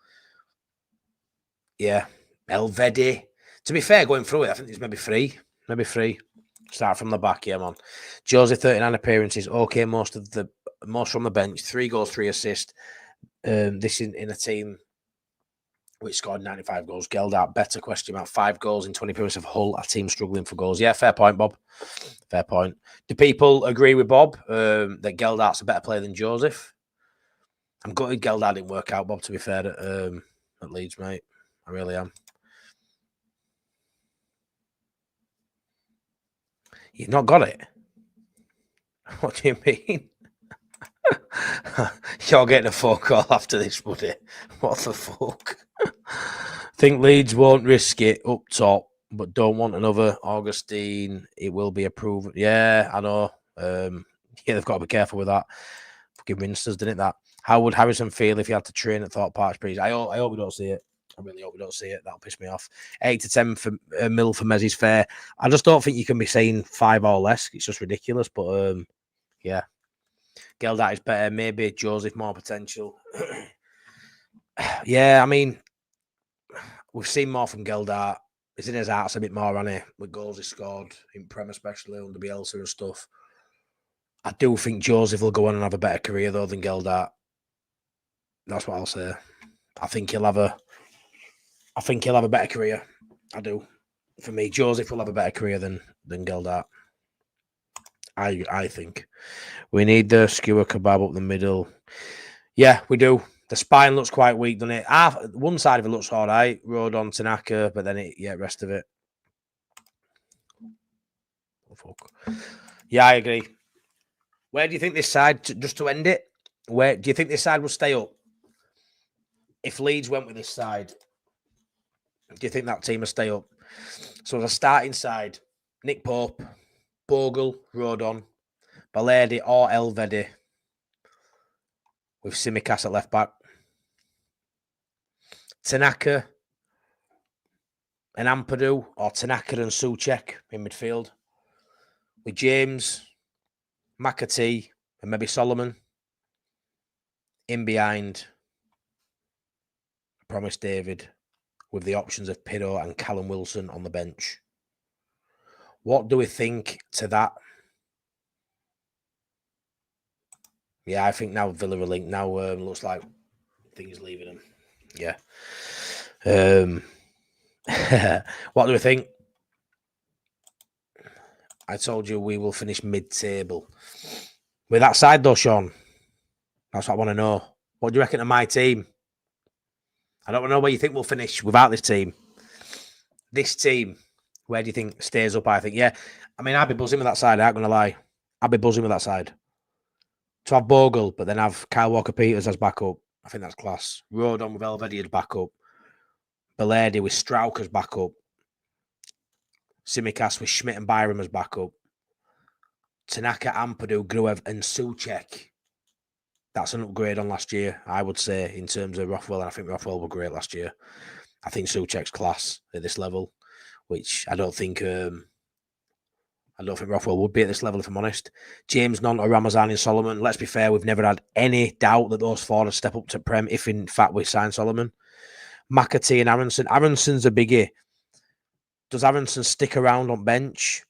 Yeah. Elvedi. To be fair, going through it, I think there's maybe 3. Maybe 3. Start from the back, yeah, man. Josie, 39 appearances. Okay, most from the bench. 3 goals, 3 assists. This in a team which scored 95 goals. Geldart, better question mark. 5 goals in 20 appearances of Hull. A team struggling for goals. Yeah, fair point, Bob. Fair point. Do people agree with Bob that Geldart's a better player than Joseph? I'm gutted Geldart didn't work out, Bob, to be fair, at Leeds, mate. I really am. You've not got it? What do you mean? You're getting a phone call after this, buddy. What the fuck? Think Leeds won't risk it up top, but don't want another Augustine. It will be approved. Yeah, I know. Yeah, they've got to be careful with that. Fucking Winsters, didn't it? That. How would Harrison feel if he had to train at Thorpe Park, please? I hope we don't see it. I really hope we don't see it. That'll piss me off. 8 to 10 for mil for Mezzi's fair. I just don't think you can be saying 5 or less. It's just ridiculous. But yeah, Geldart is better. Maybe Joseph more potential. Yeah, I mean, we've seen more from Geldart. It's in his hearts a bit more, hasn't he? With goals he scored in Prem, especially under Bielsa and stuff. I do think Joseph will go on and have a better career though than Geldart. That's what I'll say. I think he'll have a better career. I do. For me, Joseph will have a better career than Geldart. I think. We need the skewer kebab up the middle. Yeah, we do. The spine looks quite weak, doesn't it? One side of it looks all right. Rodon, Tanaka, but then rest of it. Oh, fuck. Yeah, I agree. Where do you think this side, just to end it, where do you think this side will stay up? If Leeds went with this side, do you think that team will stay up? So the starting side, Nick Pope, Bogle, Rodon, Balerdi or Elvedi with Simikas at left back. Tanaka and Ampadu or Tanaka and Souček in midfield. With James, McAtee and maybe Solomon in behind. I promise David, with the options of Pirro and Callum Wilson on the bench. What do we think to that? Yeah, I think now Villa are linked. Now looks like things leaving them. Yeah. What do we think? I told you we will finish mid-table. With that side though, Sean, that's what I want to know. What do you reckon of my team? I don't know where you think we'll finish without this team. This team, where do you think stays up? I think, yeah. I mean, I'd be buzzing with that side. I'm not going to lie. I'd be buzzing with that side. To have Bogle, but then have Kyle Walker-Peters as backup. I think that's class. Rodon with Elvedi as backup. Balerdi with Strauch as backup. Simikas with Schmidt and Byram as backup. Tanaka, Ampadu, Gruev and Souček. That's an upgrade on last year, I would say, in terms of Rothwell. And I think Rothwell were great last year. I think Souček's class at this level, which I don't think Rothwell would be at this level, if I'm honest. James, Nonto, Ramazan and Solomon. Let's be fair, we've never had any doubt that those 4 would step up to Prem if, in fact, we sign Solomon. McAtee and Aronson. Aronson's a biggie. Does Aronson stick around on bench?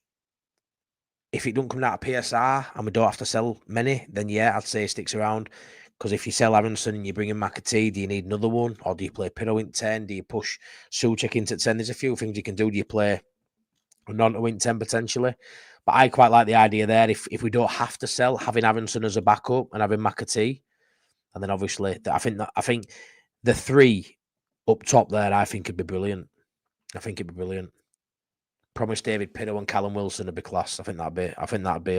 If it don't come out of PSR and we don't have to sell many, then yeah, I'd say he sticks around. Because if you sell Aronson and you bring in McAtee, do you need another one? Or do you play Pirro in 10? Do you push Souček into 10? There's a few things you can do. Do you play a non-to-win 10 potentially. But I quite like the idea there. If we don't have to sell, having Aronson as a backup and having McAtee, and then obviously I think the 3 up top there, I think it'd be brilliant. Promise David Pinnow and Callum Wilson would be class. I think that'd be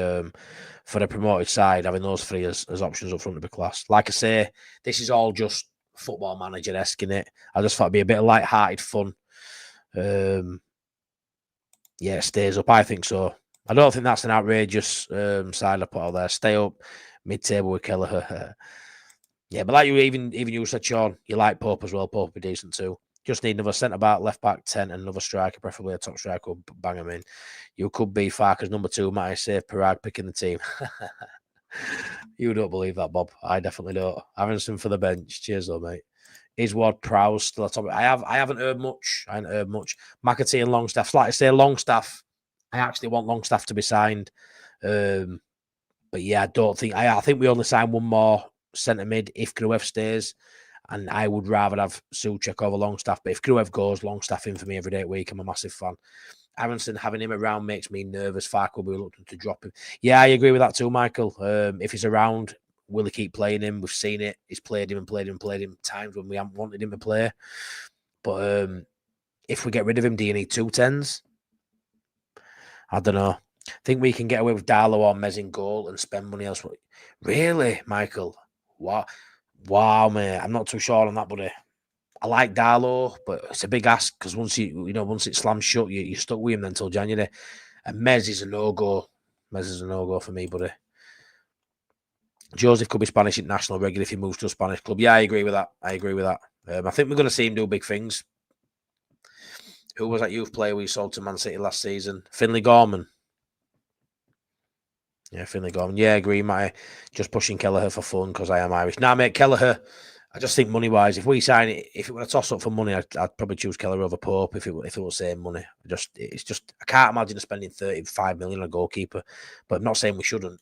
for the promoted side, having those 3 as options up front would be class. Like I say, this is all just Football Manager-esque in it. I just thought it'd be a bit of light-hearted fun. Yeah, it stays up. I think so. I don't think that's an outrageous side I put out there. Stay up, mid-table with Kelleher. Yeah, but like even you said, Sean, you like Pope as well. Pope would be decent too. Just need another centre-back, left-back, 10, and another striker, preferably a top striker, bang him in. You could be Farker's number 2, might I say, Parag picking the team. You don't believe that, Bob. I definitely don't. Aronson for the bench. Cheers, though, mate. Is Ward Prowse still a topic? I haven't heard much. McAtee and Longstaff. Like I say, Longstaff. I actually want Longstaff to be signed. But yeah, I don't think. I think we only sign one more centre mid if Gruev stays. And I would rather have Souček over Longstaff. But if Gruev goes, Longstaff in for me every day of the week. I'm a massive fan. Aronson, having him around makes me nervous. Fark will be reluctant to drop him. Yeah, I agree with that too, Michael. If he's around, will he keep playing him? We've seen it. He's played him times when we haven't wanted him to play. But if we get rid of him, do you need 2 10s? I don't know. I think we can get away with Darlow or Mez in goal and spend money elsewhere. Really, Michael? Wow, mate. I'm not too sure on that, buddy. I like Darlow, but it's a big ask because once it slams shut, you're stuck with him then until January. And Mez is a no-go. For me, buddy. Joseph could be Spanish international regular if he moves to a Spanish club. Yeah, I agree with that. I think we're going to see him do big things. Who was that youth player we sold to Man City last season? Finlay Gorman. Yeah, Finlay Gorman. Yeah, I agree, Matt. Just pushing Kelleher for fun because I am Irish. Nah, mate, Kelleher, I just think money-wise, if we sign it, if it were a toss-up for money, I'd probably choose Kelleher over Pope if it was same money. I can't imagine spending 35 million on a goalkeeper, but I'm not saying we shouldn't.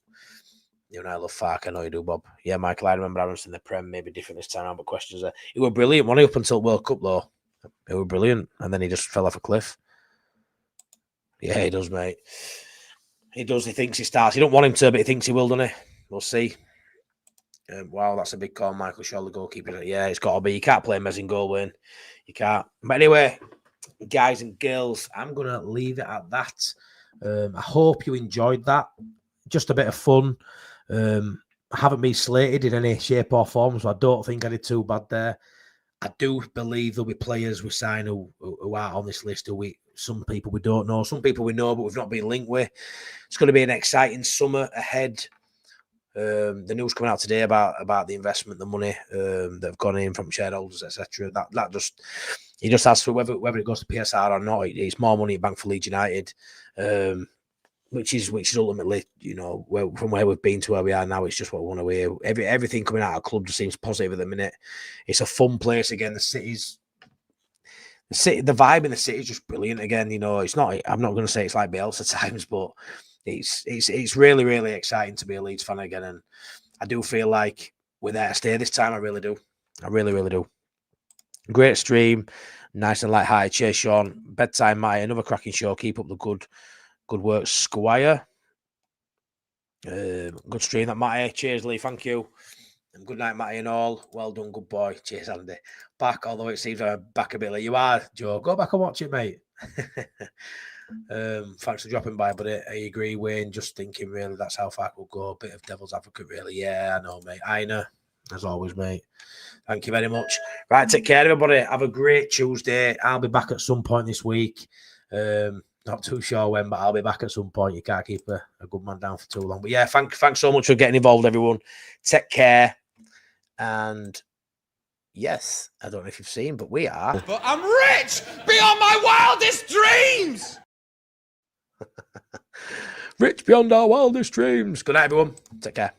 You and I love Fark. I know you do, Bob. Yeah, Michael, I remember Aronson in the Prem, maybe different this time around, but questions there. He were brilliant, wasn't he, up until World Cup, though? He were brilliant, and then he just fell off a cliff. Yeah, he does, mate. He does. He thinks he starts. He don't want him to, but he thinks he will, doesn't he? We'll see. Wow, that's a big call, Michael Shaw, the goalkeeper. Yeah, it's got to be. You can't play Mez in goal, Wayne. You can't. But anyway, guys and girls, I'm going to leave it at that. I hope you enjoyed that. Just a bit of fun. I haven't been slated in any shape or form, so I don't think I did too bad there. I do believe there'll be players we sign who aren't on this list. Some people we don't know, some people we know, but we've not been linked with. It's going to be an exciting summer ahead. The news coming out today about the investment, the money that have gone in from shareholders, etc. That just he just asks for whether it goes to PSR or not. It's more money at bank for Leeds United, which is ultimately, from where we've been to where we are now, it's just what we want to hear. Everything coming out of the club just seems positive at the minute. It's a fun place again. The vibe in the city is just brilliant again. It's not. I'm not going to say it's like Bielsa times, but it's really, really exciting to be a Leeds fan again, and I do feel like we're there to stay this time. I really do. I really, really do. Great stream, nice and light-hearted. Cheers, Sean. Bedtime, Matty. Another cracking show. Keep up the good work, Squire. Good stream, that Matty. Cheers, Lee. Thank you. And good night, Matty and all. Well done, good boy. Cheers, Andy. Back, although it seems I'm back a bit late. You are, Joe. Go back and watch it, mate. Thanks for dropping by, but I agree, Wayne. Just thinking, really, that's how far we'll go. A bit of devil's advocate, really. Yeah, I know, mate. Aina, as always, mate. Thank you very much. Right, take care, everybody. Have a great Tuesday. I'll be back at some point this week. Not too sure when, but I'll be back at some point. You can't keep a good man down for too long. But yeah, thanks so much for getting involved, everyone. Take care. And yes, I don't know if you've seen, but we are. But I'm rich beyond my wildest dreams. Rich beyond our wildest dreams. Good night, everyone. Take care.